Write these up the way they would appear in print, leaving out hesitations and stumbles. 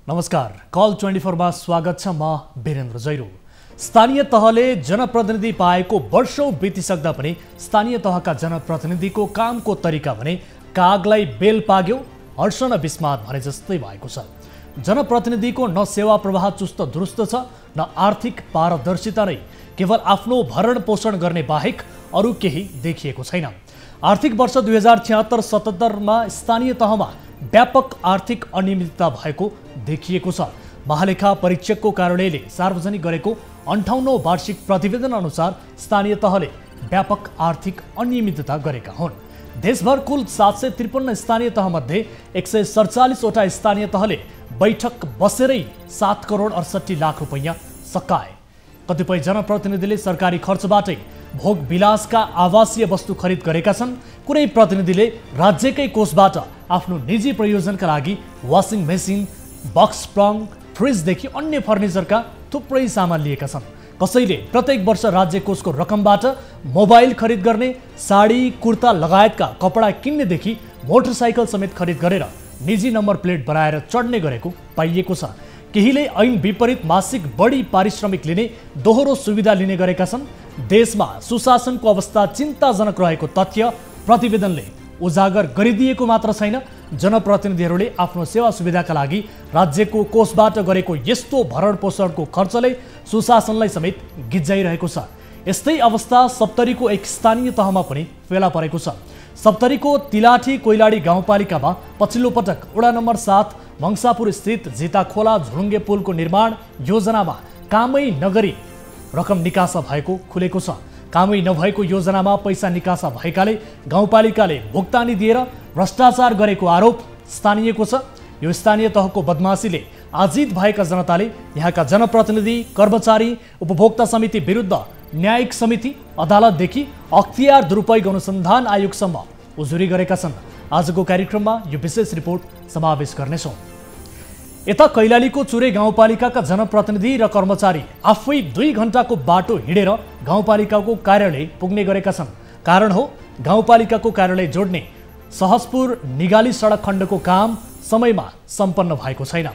नमस्कार, कल 24 मा स्वागत छ। म वीरेन्द्र जैरो। स्थानीय तहले जनप्रतिनिधि पाएको वर्षौं बितिसक्दा पनि स्थानीय तहका जनप्रतिनिधिको कामको तरिका भने कागलाई बेल पाग्यो हर्ष न विस्मात भने जस्तै भएको छ। जनप्रतिनिधिको न सेवा प्रवाह चुस्त दुरुस्त छ, न आर्थिक पारदर्शिता नै, केवल आफ्नो भरण पोषण गर्ने बाहेक अरू केही देखिएको छैन। आर्थिक वर्ष 2076-77 मा स्थानीय तहमा व्यापक आर्थिक अनियमितता भएको देखिएको छ। महालेखा परीक्षकको कार्यालयले सार्वजनिक गरेको 58औं वार्षिक प्रतिवेदन अनुसार स्थानीय तहले व्यापक आर्थिक अनियमितता गरेका हुन्। देशभर कुल 753 स्थानीय तहमध्ये 147 वटा स्थानीय तहले बैठक बसेरै 7 करोड 68 लाख रुपैयाँ सकाए। कतिपय जनप्रतिनिधिले सरकारी खर्चबाटै भोग विलासका आवासीय वस्तु खरिद गरेका छन्। कुनै प्रतिनिधिले राज्यकै कोषबाट आफ्नो निजी प्रयोजनका लागि वासिङ मेसिन, बक्स स्प्रङ, फ्रिजदेखि अन्य फर्निचरका थुप्रै सामान लिएका छन्। कसैले प्रत्येक वर्ष राज्य कोषको रकमबाट मोबाइल खरिद गर्ने, साडी, कुर्ता लगायतका कपडा किन्नेदेखि मोटरसाइकल समेत खरिद गरेर निजी नम्बर प्लेट बनाएर चढ्ने गरेको पाइएको छ। केहीले ऐन विपरीत मासिक बढी पारिश्रमिक लिने, दोहोरो सुविधा लिने गरेका छन्। देशमा सुशासनको अवस्था चिन्ताजनक रहेको तथ्य प्रतिवेदनले उजागर गरिदिएको मात्र छैन, जनप्रतिनिधिहरूले आफ्नो सेवा सुविधाका लागि राज्यको कोषबाट गरेको यस्तो भरण पोषणको खर्चले सुशासनलाई समेत गिज्जाइरहेको छ। यस्तै अवस्था सप्तरीको एक स्थानीय तहमा पनि फेला परेको छ। सप्तरीको तिलाठी कोइलाडी गाउँपालिकामा पछिल्लो पटक वडा नम्बर 7 मङ्सापुर स्थित झिता खोला झुलुङ्गे पुलको निर्माण योजनामा कामै नगरी रकम निकासा भएको खुलेको छ। कामै नभएको योजनामा पैसा निकासा भएकाले गाउँपालिकाले भुक्तानी दिएर भ्रष्टाचार गरेको आरोप स्थानीयको छ। यो स्थानीय तहको बदमाशीले आजित भएका जनताले यहाँका जनप्रतिनिधि, कर्मचारी, उपभोक्ता समिति विरुद्ध न्यायिक समिति, अदालतदेखि अख्तियार दुरुपयोग अनुसन्धान आयोगसम्म उजुरी गरेका छन्। आजको कार्यक्रममा यो विशेष रिपोर्ट समावेश गर्नेछौँ। यता कैलालीको चुरे गाउँपालिकाका जनप्रतिनिधि र कर्मचारी आफै 2 घण्टाको बाटो हिँडेर गाउँपालिकाको कार्यालय पुग्ने गरेका छन्। कारण हो, गाउँपालिकाको कार्यालय जोड्ने सहजपुर निगाली सडक खण्डको काम समयमा सम्पन्न भएको छैन।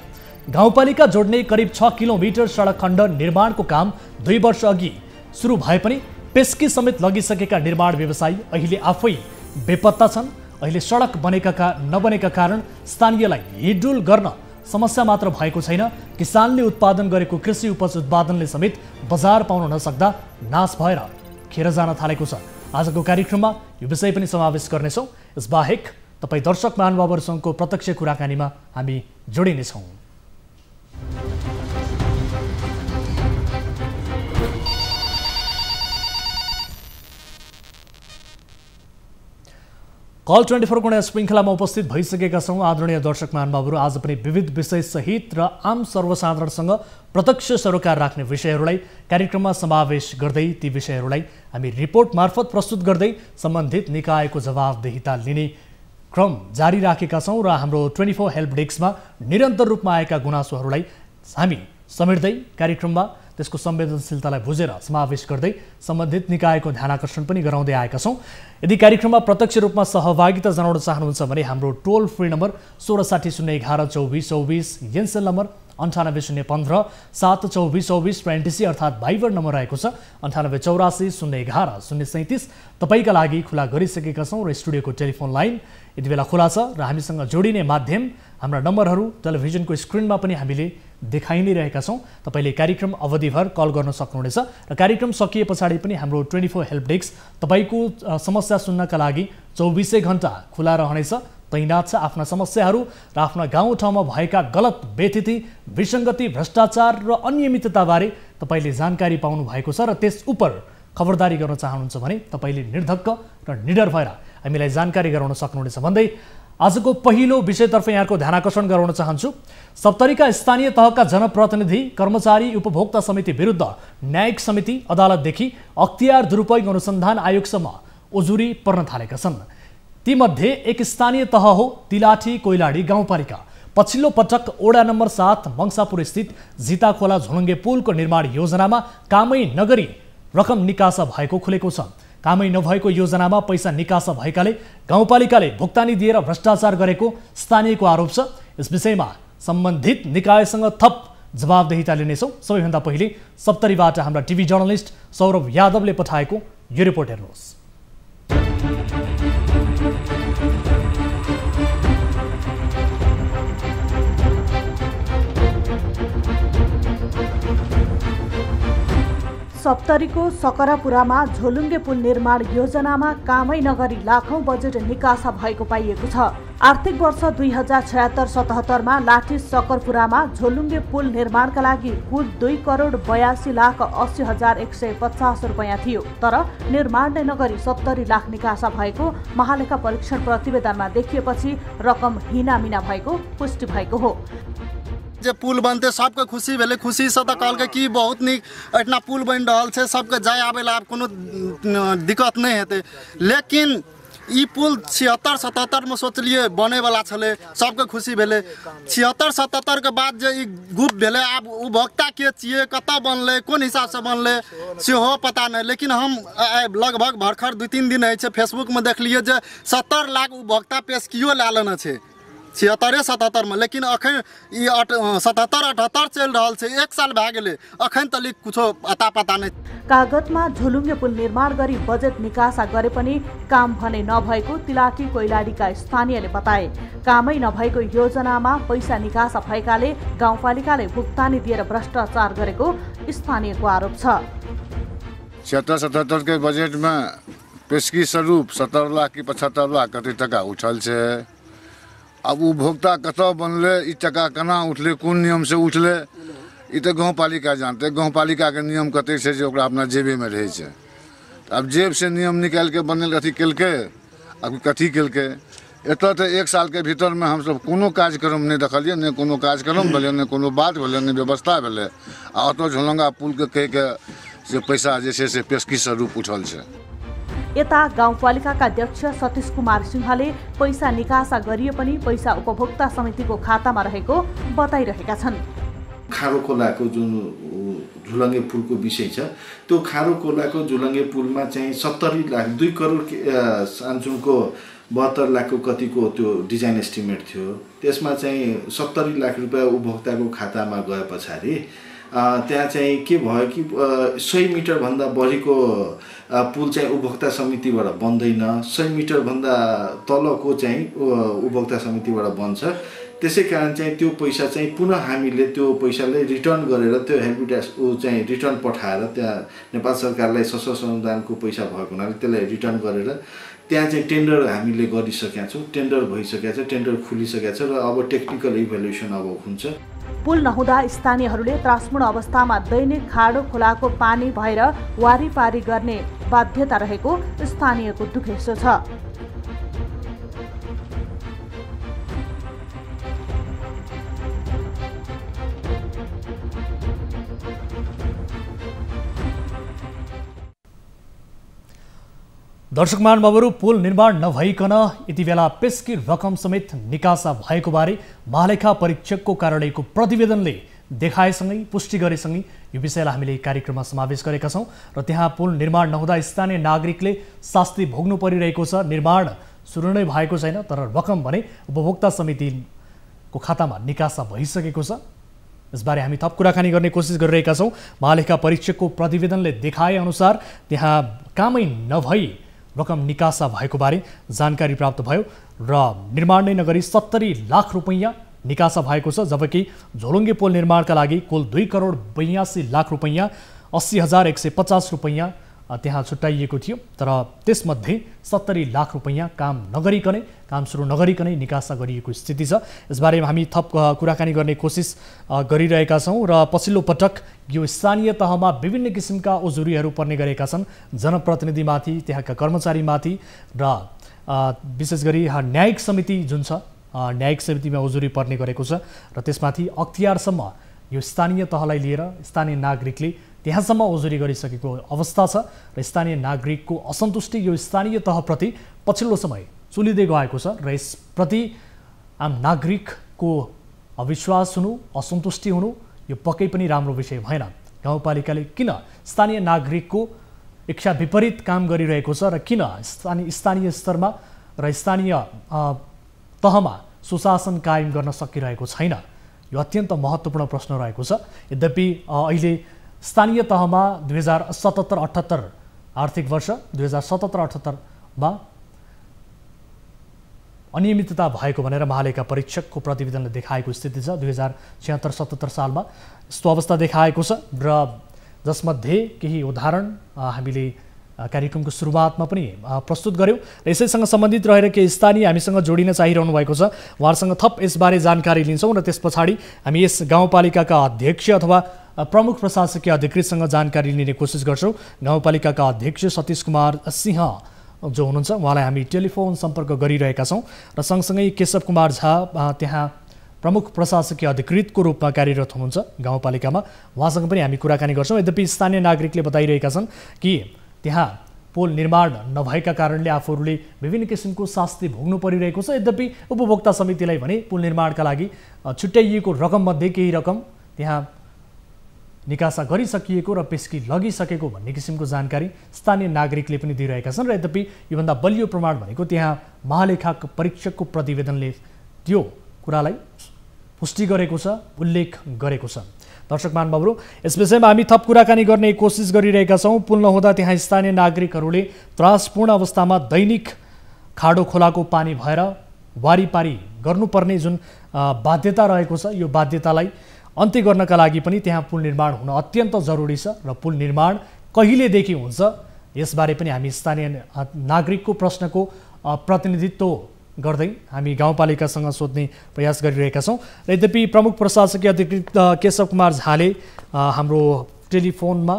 गाउँपालिका जोड्ने करिब 6 किलोमिटर सडक खण्ड निर्माणको काम 2 वर्ष अघि सुरु भए पनि पेस्की समेत लगिसकेका निर्माण व्यवसायी अहिले आफै बेपत्ता छन्। अहिले सडक नबनेका कारण स्थानीयलाई हिडडुल गर्न समस्या मात्र भएको छैन, किसानले उत्पादन गरेको कृषि उपज उत्पादनले समेत बजार पाउन नसक्दा नाश भएर खेर जान थालेको छ। आजको कार्यक्रममा यो विषय पनि समावेश गर्नेछौँ। यसबाहेक तपाईँ दर्शक महानुभावहरूसँगको प्रत्यक्ष कुराकानीमा हामी जोडिनेछौँ। कल 24 को श्रृङ्खलामा उपस्थित भइसकेका छौँ। आदरणीय दर्शक महानुभावहरू, आज पनि विविध विषय सहित र आम सर्वसाधारणसँग प्रत्यक्ष सरोकार राख्ने विषयहरूलाई कार्यक्रममा समावेश गर्दै ती विषयहरूलाई हामी रिपोर्ट मार्फत प्रस्तुत गर्दै सम्बन्धित निकायको जवाफदेहिता लिने क्रम जारी राखेका छौँ र हाम्रो 24 हेल्प डेस्कमा निरन्तर रूपमा आएका गुनासोहरूलाई हामी समेट्दै कार्यक्रममा त्यसको संवेदनशीलतालाई बुझेर समावेश गर्दै सम्बन्धित निकायको ध्यानाकर्षण पनि गराउँदै आएका छौँ। यदि कार्यक्रममा प्रत्यक्ष रूपमा सहभागिता जनाउन चाहनुहुन्छ भने हाम्रो टोल फ्री नम्बर 1660112424, येन्सेल नम्बर 980115 72424 र एनटिसी अर्थात् भाइबर नम्बर रहेको छ 9884011037 तपाईँका लागि खुला गरिसकेका छौँ र स्टुडियोको टेलिफोन लाइन यति बेला खुला छ र हामीसँग जोडिने माध्यम हाम्रा नम्बरहरू टेलिभिजनको स्क्रिनमा पनि हामीले देखाइ नै रहेका छौँ। तपाईँले कार्यक्रम अवधिभर कल गर्न सक्नुहुनेछ र कार्यक्रम सकिए पछाडि पनि हाम्रो 24 हेल्प डेस्क तपाईँको समस्या सुन्नका लागि 24 घण्टा खुला रहनेछ, तैनात छ। आफ्ना समस्याहरू र आफ्ना गाउँठाउँमा भएका गलत बेथिति, विसङ्गति, भ्रष्टाचार र अनियमितताबारे तपाईँले जानकारी पाउनु भएको छ र त्यस उप खबरदारी गर्न चाहनुहुन्छ भने तपाईँले निर्धक्क र निडर भएर हामीलाई जानकारी गराउन सक्नुहुनेछ भन्दै आजको पहिलो विषयतर्फ यहाँको ध्यानाकर्षण गराउन चाहन्छु। सप्तरीका स्थानीय तहका जनप्रतिनिधि, कर्मचारी, उपभोक्ता समिति विरुद्ध न्यायिक समिति, अदालतदेखि अख्तियार दुरुपयोग अनुसन्धान आयोगसम्म उजुरी पर्न थालेका छन्। तीमध्ये एक स्थानीय तह हो तिलाठी कोइलाडी गाउँपालिका। पछिल्लो पटक वडा नम्बर 7 मङ्सापुर स्थित झिता खोला झुलुङ्गे पुलको निर्माण योजनामा कामै नगरी रकम निकासा भएको खुलेको छ। कामै नभएको योजनामा पैसा निकासा भएकाले गाउँपालिकाले भुक्तानी दिएर भ्रष्टाचार गरेको स्थानीयको आरोप छ। यस विषयमा सम्बन्धित निकायसँग थप जवाबदेहिता लिनेछौँ। सबैभन्दा पहिले सप्तरीबाट हाम्रा टिभी जर्नलिस्ट सौरभ यादवले पठाएको यो रिपोर्ट हेर्नुहोस्। सप्तरीको सकरापुरामा झोलुङ्गे पुल निर्माण योजनामा कामै नगरी लाखौं बजेट निकासा भएको पाइएको छ। आर्थिक वर्ष 2076-77 लाठी सकरपुरामा झोलुङ्गे पुल निर्माणका लागि कुल 2,82,80,150 रुपैयाँ थियो। तर निर्माण नै नगरी 70 लाख निकासा भएको महालेखा परीक्षण प्रतिवेदनमा देखिएपछि रकम हिनामिना भएको पुष्टि भएको हो। जे पुल बनते सबके खुशी भेले, खुशी से तो कहल कि बहुत निक इतना पुल बन रहा है, सबके जाए आबे ला कोनो दिक्कत नहीं हेते। लेकिन ई पुल 76-77 में सोचलिए बने वाला छले, सबके खुशी भेले। 76-77 के बाद जे ई गुप भेले, अब उपभोक्ता के छिए, कत बनले, कोन हिसाब से बनले से हो पता नहीं। लेकिन हम लगभग भरखर 2-3 दिन है फेसबुक में देखलिए जे 70 लाख उपभोक्ता पेश कियो लालन है 76-77 में। लेकिन अखन 77-78 चल रहा है, 1 साल भए गेले, अखन तलिक कुछो अता पता नहीं। कागजमा झोलुङ्गे पुल निर्माण गरी बजेट निकासा गरे पनि काम भने नभएको तिलाठी कोइलाडीका स्थानीयले बताए। कामै नभएको योजनामा पैसा निकासा भएकाले गाउँपालिकाले भुक्तानी दिएर भ्रष्टाचार गरेको स्थानीयको आरोप छ। 76-77 के बजेट में पेशगी स्वरूप 70 लाख की 75 लाख कति टका उठल छे। अब उपभोक्ता कत बनले, ई टका केना उठले, कोन नियम से उठले, ई तो गाँवपालिका जानते। गाँवपालिका के नियम कते से जो अपना जेबे में रहे छे। अब जेब से नियम निकाल के बनल कथी केलके, अब कथी केलके। एत तो 1 साल के भीतर में हम सब कोनो कार्यक्रम नहीं देखलिए, ने कोनो कार्यक्रम भेले, ने कोनो बात भेले, ने व्यवस्था भेले। आ तो झोलंगा पुल के कह के से पैसा जैसे से पेशगी स्वरूप उठल छे। यता गाउँपालिकाका अध्यक्ष सतीश कुमार सिंहले पैसा निकासा गरिए पनि पैसा उपभोक्ता समितिको खातामा रहेको बताइरहेका छन्। खारो खोलाको जुन झुलङ्गे पुलको विषय छ, त्यो खारो खोलाको झुलङ्गे पुलमा चाहिँ 70 लाख 2 करोड सान्सुनको 72 लाखको कतिको त्यो डिजाइन एस्टिमेट थियो। त्यसमा चाहिँ 70 लाख रुपैयाँ उपभोक्ताको खातामा गए पछाडि त्यहाँ चाहिँ के भयो कि 100 मिटर भन्दा बढीको पुल चाहिँ उपभोक्ता समितिबाट बन्दैन, 100 मिटर भन्दा तलको चाहिँ उपभोक्ता समितिबाट बन्छ। त्यसै कारण चाहिँ त्यो पैसा चाहिँ पुनः हामीले त्यो पैसालाई रिटर्न गरेर त्यो हेल्पिडेस चाहिँ रिटर्न पठाएर त्यहाँ नेपाल सरकारलाई सशस्त्र अनुदानको पैसा भएको हुनाले त्यसलाई रिटर्न गरेर त्यहाँ चाहिँ टेन्डर हामीले गरिसकेका छौँ। टेन्डर भइसकेको छ, टेन्डर खुलिसकेको छ र अब टेक्निकल इभ्यालुएसन अब हुन्छ। पुल नहुँदा स्थानीयहरूले त्रासपूर्ण अवस्थामा दैनिक खाडो खोलाको पानी भएर वारीपारी गर्ने बाध्यता रहेको स्थानीयको दुखेसो छ। दर्शक महानुभावहरू, पुल निर्माण नभइकन यति बेला पेशगी रकम समेत निकासा भएको बारे महालेखा परीक्षकको कार्यालयको प्रतिवेदनले देखाएसँगै पुष्टि गरेसँगै यो विषयलाई हामीले कार्यक्रममा समावेश गरेका छौँ। र त्यहाँ पुल निर्माण नहुँदा स्थानीय नागरिकले शास्ति भोग्नु परिरहेको छ। निर्माण सुरु नै भएको छैन, तर रकम भने उपभोक्ता समितिको खातामा निकासा भइसकेको छ। यसबारे हामी थप कुराकानी गर्ने कोसिस गरिरहेका छौँ। महालेखा परीक्षकको प्रतिवेदनले देखाए अनुसार त्यहाँ कामै नभई रकम निकासा भएको बारे जानकारी प्राप्त भयो र निर्माण नै नगरी 70 लाख रुपैयाँ निकासा भएको छ। जबकि झोलुङ्गे पुल निर्माणका लागि कुल 2 करोड 82 लाख रुपैयाँ 80,150 रुपैयाँ त्यहाँ छुट्याइएको थियो। तर त्यसमध्ये 70 लाख रुपैयाँ काम सुरु नगरिकनै निकासा गरिएको स्थिति छ। यसबारे हामी थप कुराकानी गर्ने कोसिस गरिरहेका छौँ र पछिल्लो पटक यो स्थानीय तहमा विभिन्न किसिमका उजुरीहरू पर्ने गरेका छन्। जनप्रतिनिधिमाथि, त्यहाँका कर्मचारीमाथि र विशेष गरी न्यायिक समिति जुन छ, न्यायिक समितिमा उजुरी पर्ने गरेको छ र त्यसमाथि अख्तियारसम्म यो स्थानीय तहलाई लिएर स्थानीय नागरिकले त्यहाँसम्म उजुरी गरिसकेको अवस्था छ र स्थानीय नागरिकको असन्तुष्टि यो स्थानीय तहप्रति पछिल्लो समय चुलिँदै गएको छ र यसप्रति आम नागरिकको अविश्वास हुनु, असन्तुष्टि हुनु यो पक्कै पनि राम्रो विषय भएन। गाउँपालिकाले किन स्थानीय नागरिकको इच्छा विपरीत काम गरिरहेको छ र किन स्थानीय स्तरमा र स्थानीय तहमा सुशासन कायम गर्न सकिरहेको छैन, यो अत्यन्त महत्त्वपूर्ण प्रश्न रहेको छ। यद्यपि अहिले स्थानीय तहमा 2077-78 आर्थिक वर्ष 2077-78मा अनियमितता भएको भनेर महालेखा परीक्षकको प्रतिवेदनले देखाएको स्थिति छ। 2076-77 सालमा यस्तो अवस्था देखाएको छ र जसमध्ये केही उदाहरण हामीले कार्यक्रमको सुरुवातमा पनि प्रस्तुत गर्यौँ र यसैसँग सम्बन्धित रहेर केही स्थानीय हामीसँग जोडिन चाहिरहनु भएको छ। उहाँहरूसँग थप यसबारे जानकारी लिन्छौँ र त्यस पछाडि हामी यस गाउँपालिकाका अध्यक्ष अथवा प्रमुख प्रशासकीय अधिकृतसँग जानकारी लिने कोसिस गर्छौँ। गाउँपालिकाका अध्यक्ष सतीश कुमार सिंह जो हुनुहुन्छ उहाँलाई हामी टेलिफोन सम्पर्क गरिरहेका छौँ र सँगसँगै केशव कुमार झा त्यहाँ प्रमुख प्रशासकीय अधिकृतको रूपमा कार्यरत हुनुहुन्छ गाउँपालिकामा, उहाँसँग पनि हामी कुराकानी गर्छौँ। यद्यपि स्थानीय नागरिकले बताइरहेका छन् कि त्यहाँ पुल निर्माण नभएका कारणले आफूहरूले विभिन्न किसिमको शास्ति भोग्नु परिरहेको छ। यद्यपि उपभोक्ता समितिलाई भने पुल निर्माणका लागि छुट्याइएको रकममध्ये केही रकम त्यहाँ निकासा गरिसकिएको र पेस्की लगिसकेको भन्ने किसिमको जानकारी स्थानीय नागरिकले पनि दिइरहेका छन् र यद्यपि योभन्दा बलियो प्रमाण भनेको त्यहाँ महालेखा परीक्षकको प्रतिवेदनले त्यो कुरालाई पुष्टि गरेको छ, उल्लेख गरेको छ। दर्शक महानुभावहरू, यस विषयमा हामी थप कुराकानी गर्ने कोसिस गरिरहेका छौँ। पुल नहुँदा त्यहाँ स्थानीय नागरिकहरूले त्रासपूर्ण अवस्थामा दैनिक खाडो खोलाको पानी भएर वारिपारी गर्नुपर्ने जुन बाध्यता रहेको छ, यो बाध्यतालाई अन्त्य गर्नका लागि पनि त्यहाँ पुल निर्माण हुन अत्यन्त जरुरी छ र पुल निर्माण कहिलेदेखि हुन्छ यसबारे पनि हामी स्थानीय नागरिकको प्रश्नको प्रतिनिधित्व गर्दै हामी गाउँपालिकासँग सोध्ने प्रयास गरिरहेका छौँ। र यद्यपि प्रमुख प्रशासकीय अधिकृत केशव कुमार झाले हाम्रो टेलिफोनमा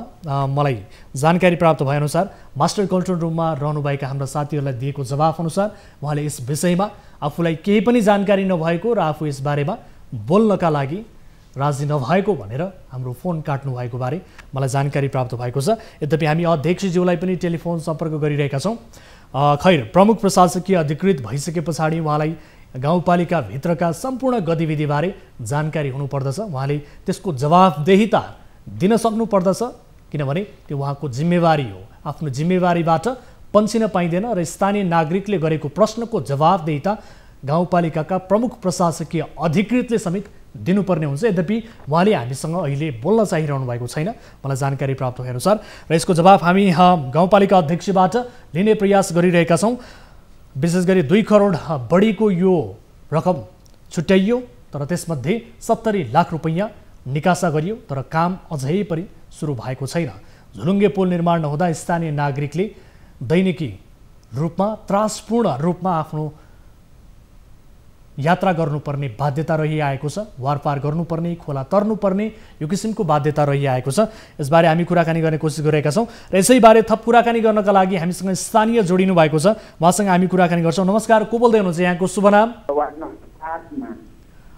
मलाई जानकारी प्राप्त भएअनुसार मास्टर कन्ट्रोल रुममा रहनुभएका हाम्रा साथीहरूलाई दिएको जवाफअनुसार उहाँले यस विषयमा आफूलाई केही पनि जानकारी नभएको र आफू यसबारेमा बोल्नका लागि राजी नभएको भनेर हाम्रो फोन काट्नु भएको बारे मलाई जानकारी प्राप्त भएको छ। यद्यपि हामी अध्यक्षज्यूलाई पनि टेलिफोन सम्पर्क गरिरहेका छौँ। खैर, प्रमुख प्रशासकीय अधिकृत भइसके पछाडि उहाँलाई गाउँपालिकाभित्रका सम्पूर्ण गतिविधिबारे जानकारी हुनुपर्दछ। उहाँले त्यसको जवाफदेहिता दिन सक्नुपर्दछ, किनभने त्यो उहाँको जिम्मेवारी हो। आफ्नो जिम्मेवारीबाट पन्छिन पाइँदैन र स्थानीय नागरिकले गरेको प्रश्नको जवाफदेहिता गाउँपालिकाका प्रमुख प्रशासकीय अधिकृतले समेत दिनुपर्ने हुन्छ। यद्यपि उहाँले हामीसँग अहिले बोल्न चाहिरहनु भएको छैन मलाई जानकारी प्राप्त भएअनुसार, र यसको जवाफ हामी गाउँपालिका अध्यक्षबाट लिने प्रयास गरिरहेका छौँ। विशेष गरी 2 करोड बढीको यो रकम छुट्याइयो तर त्यसमध्ये 70 लाख रुपैयाँ निकासा गरियो तर काम अझै पनि सुरु भएको छैन। झुलुङ्गे पुल निर्माण नहुँदा स्थानीय नागरिकले दैनिकी रूपमा त्रासपूर्ण रूपमा आफ्नो यात्रा गर्नुपर्ने बाध्यता रहिआएको छ, वारपार गर्नुपर्ने, खोला तर्नुपर्ने यो किसिमको बाध्यता रहिआएको छ। यसबारे हामी कुराकानी गर्ने कोसिस गरिरहेका छौँ र यसैबारे थप कुराकानी गर्नका लागि हामीसँग स्थानीय जोडिनु भएको छ, उहाँसँग हामी कुराकानी गर्छौँ। नमस्कार, को बोल्दै हुनुहुन्छ? यहाँको शुभ नाम?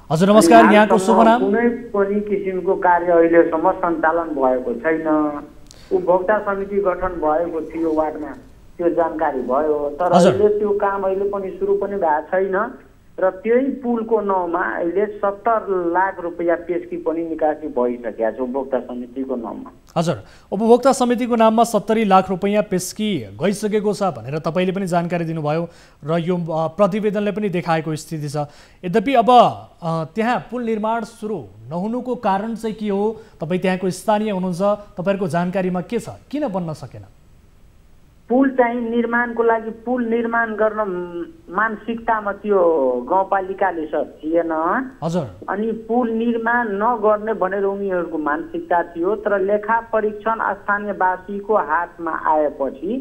हजुर नमस्कार, यहाँको शुभ नाम? कुनै पनि किसिमको कार्य अहिलेसम्म सञ्चालन भएको छैन। उपभोक्ता समिति गठन भएको थियो वार्डमा, त्यो जानकारी भयो तर अहिले त्यो काम अहिले पनि सुरु पनि भएको छैन र त्यही पुलको नाउँमा अहिले 70 लाख रुपैयाँ पेस्की पनि निकासी भइसकेको छ उपभोक्ता समितिको नाममा। हजुर, उपभोक्ता समितिको नाममा 70 लाख रुपैयाँ पेस्की गइसकेको छ भनेर तपाईँले पनि जानकारी दिनुभयो र यो प्रतिवेदनले पनि देखाएको स्थिति छ। यद्यपि अब त्यहाँ पुल निर्माण सुरु नहुनुको कारण चाहिँ के हो? तपाईँ त्यहाँको स्थानीय हुनुहुन्छ, तपाईँहरूको जानकारीमा के छ, किन बन्न सकेन? पुल चाहिँ निर्माणको लागि पुल निर्माण गर्न मानसिकतामा त्यो गाउँपालिकाले थिएन। हजुर, अनि पुल निर्माण नगर्ने भनेर उनीहरूको मानसिकता थियो तर लेखा परीक्षण स्थानीयवासीको हातमा आएपछि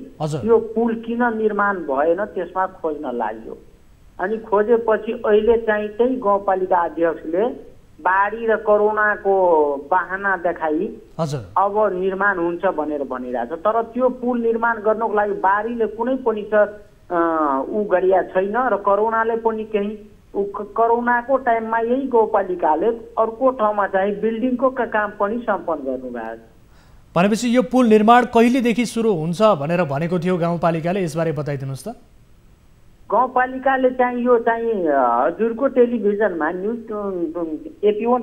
यो पुल किन निर्माण भएन त्यसमा खोज्न लाग्यो। अनि खोजेपछि अहिले चाहिँ त्यही गाउँपालिका अध्यक्षले बाढी र कोरोनाको बहाना देखाई अब निर्माण हुन्छ भनेर भनिरहेछ तर त्यो पुल निर्माण गर्नको लागि बाढीले कुनै पनि ऊ गरिया छैन र कोरोनाले पनि केही कोरोनाको टाइममा यही गाउँपालिकाले अर्को ठाउँमा चाहिँ बिल्डिङको काम पनि सम्पन्न गर्नुभएको छ। भनेपछि यो पुल निर्माण कहिलेदेखि सुरु हुन्छ भनेर भनेको थियो गाउँपालिकाले, यसबारे बताइदिनुहोस् त। गाउँपालिकाले चाहिँ यो चाहिँ हजुरको टेलिभिजनमा न्युज AP1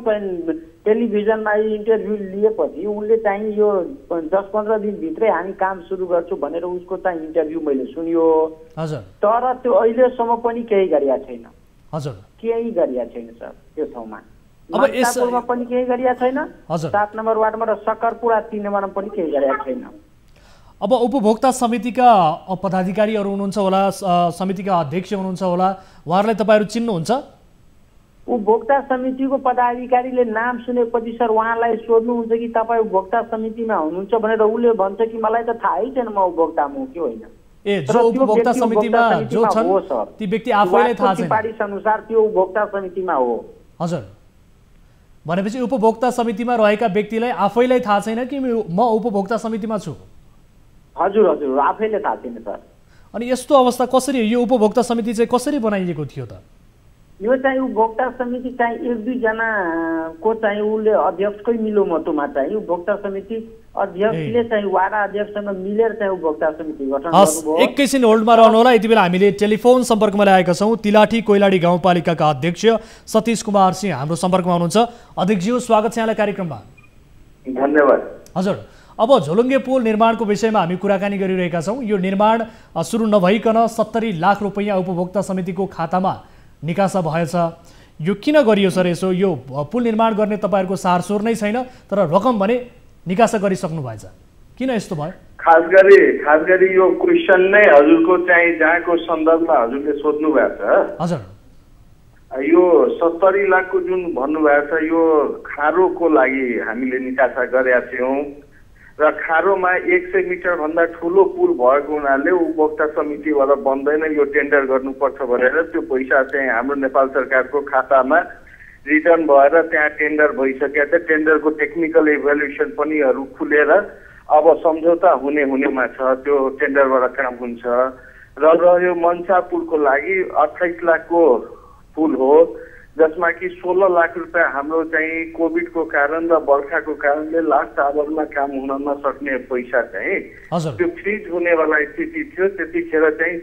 टेलिभिजनमा इन्टरभ्यू लिएपछि उनले चाहिँ यो 10-15 दिनभित्रै हामी काम सुरु गर्छु भनेर उसको चाहिँ इन्टरभ्यू मैले सुन्यो। हजुर, तर त्यो अहिलेसम्म पनि केही गरिया छैन। हजुर, केही गरिया छैन सर त्यो ठाउँमा। मानसापुरमा पनि केही गरिया छैन, 7 नम्बर वार्डमा र सकरपुरा 3 नम्बरमा पनि केही गरिया छैन। अब उपभोक्ता समितिका पदाधिकारीहरू हुनुहुन्छ होला, समितिका अध्यक्ष हुनुहुन्छ होला, उहाँहरूलाई तपाईँहरू चिन्नुहुन्छ? उपभोक्ता समितिको पदाधिकारीले नाम सुनेपछि सर उहाँलाई सोध्नुहुन्छ कि तपाईँ उपभोक्ता समितिमा हुनुहुन्छ भनेर उसले भन्छ कि मलाई त थाहै छैन म उपभोक्तामा हो कि होइन। जो उपभोक्ता समितिमा जो छन् ती व्यक्ति आफैलाई थाहा छैन, सिफारिस अनुसार त्यो उपभोक्ता समितिमा हो। हजुर, भनेपछि उपभोक्ता समितिमा रहेका व्यक्तिलाई आफैलाई थाहा छैन कि म उपभोक्ता समितिमा छु? हजुर हजुर, आफैले थाहा छैन सर। अनि यस्तो अवस्था कसरी, यो उपभोक्ता समिति चाहिँ कसरी बनाइएको थियो त? यो चाहिँ उपभोक्ता समिति चाहिँ 1-2 जनाको चाहिँ उसले अध्यक्षकै मिलोमतोमा चाहिँ उपभोक्ता समिति अध्यक्षले चाहिँ वाडा अध्यक्षसँग मिलेर चाहिँ उपभोक्ता समिति गठन गर्नुभयो। एकैछिन होल्डमा रहनु होला। यति बेला हामीले टेलिफोन सम्पर्कमा ल्याएका छौँ तिलाठी कोइलाडी गाउँपालिकाका अध्यक्ष सतीश कुमार सिंह हाम्रो सम्पर्कमा हुनुहुन्छ। अध्यक्षज्यू, स्वागत छ यहाँलाई कार्यक्रममा। धन्यवाद। हजुर, अब झोलुङ्गे पुल निर्माणको विषयमा हामी कुराकानी गरिरहेका छौँ। यो निर्माण सुरु नभइकन 70 लाख रुपैयाँ उपभोक्ता समितिको खातामा निकासा भएछ। यो किन गरियो सर? यसो यो पुल निर्माण गर्ने तपाईँहरूको सारसोर नै छैन, तर रकम भने निकासा गरिसक्नु भएछ, किन यस्तो भयो? खास गरी यो क्वेसन नै हजुरको चाहिँ जहाँको सन्दर्भमा हजुरले सोध्नु भएको छ। हजुर, यो 70 लाखको जुन भन्नुभएको छ यो खारोको लागि हामीले निकासा गरेका थियौँ र खारोमा 100 मिटर भन्दा ठुलो पुल भएको हुनाले उपभोक्ता समितिबाट बन्दैन, यो टेन्डर गर्नुपर्छ भनेर त्यो पैसा चाहिँ हाम्रो नेपाल सरकारको खातामा रिटर्न भएर त्यहाँ टेन्डर भइसकेको छ। टेन्डरको टेक्निकल इभ्यालुएसन पनि खुलेर अब सम्झौता हुनेमा छ, त्यो टेन्डरबाट काम हुन्छ। र यो मन्सापुरको लागि 28 लाखको पुल हो, जसमा कि 16 लाख रुपियाँ हाम्रो चाहिँ कोभिडको कारण र बर्खाको कारणले लास्ट आवरमा काम हुन नसक्ने पैसा चाहिँ त्यो फ्रिज हुनेवाला स्थिति थियो। त्यतिखेर चाहिँ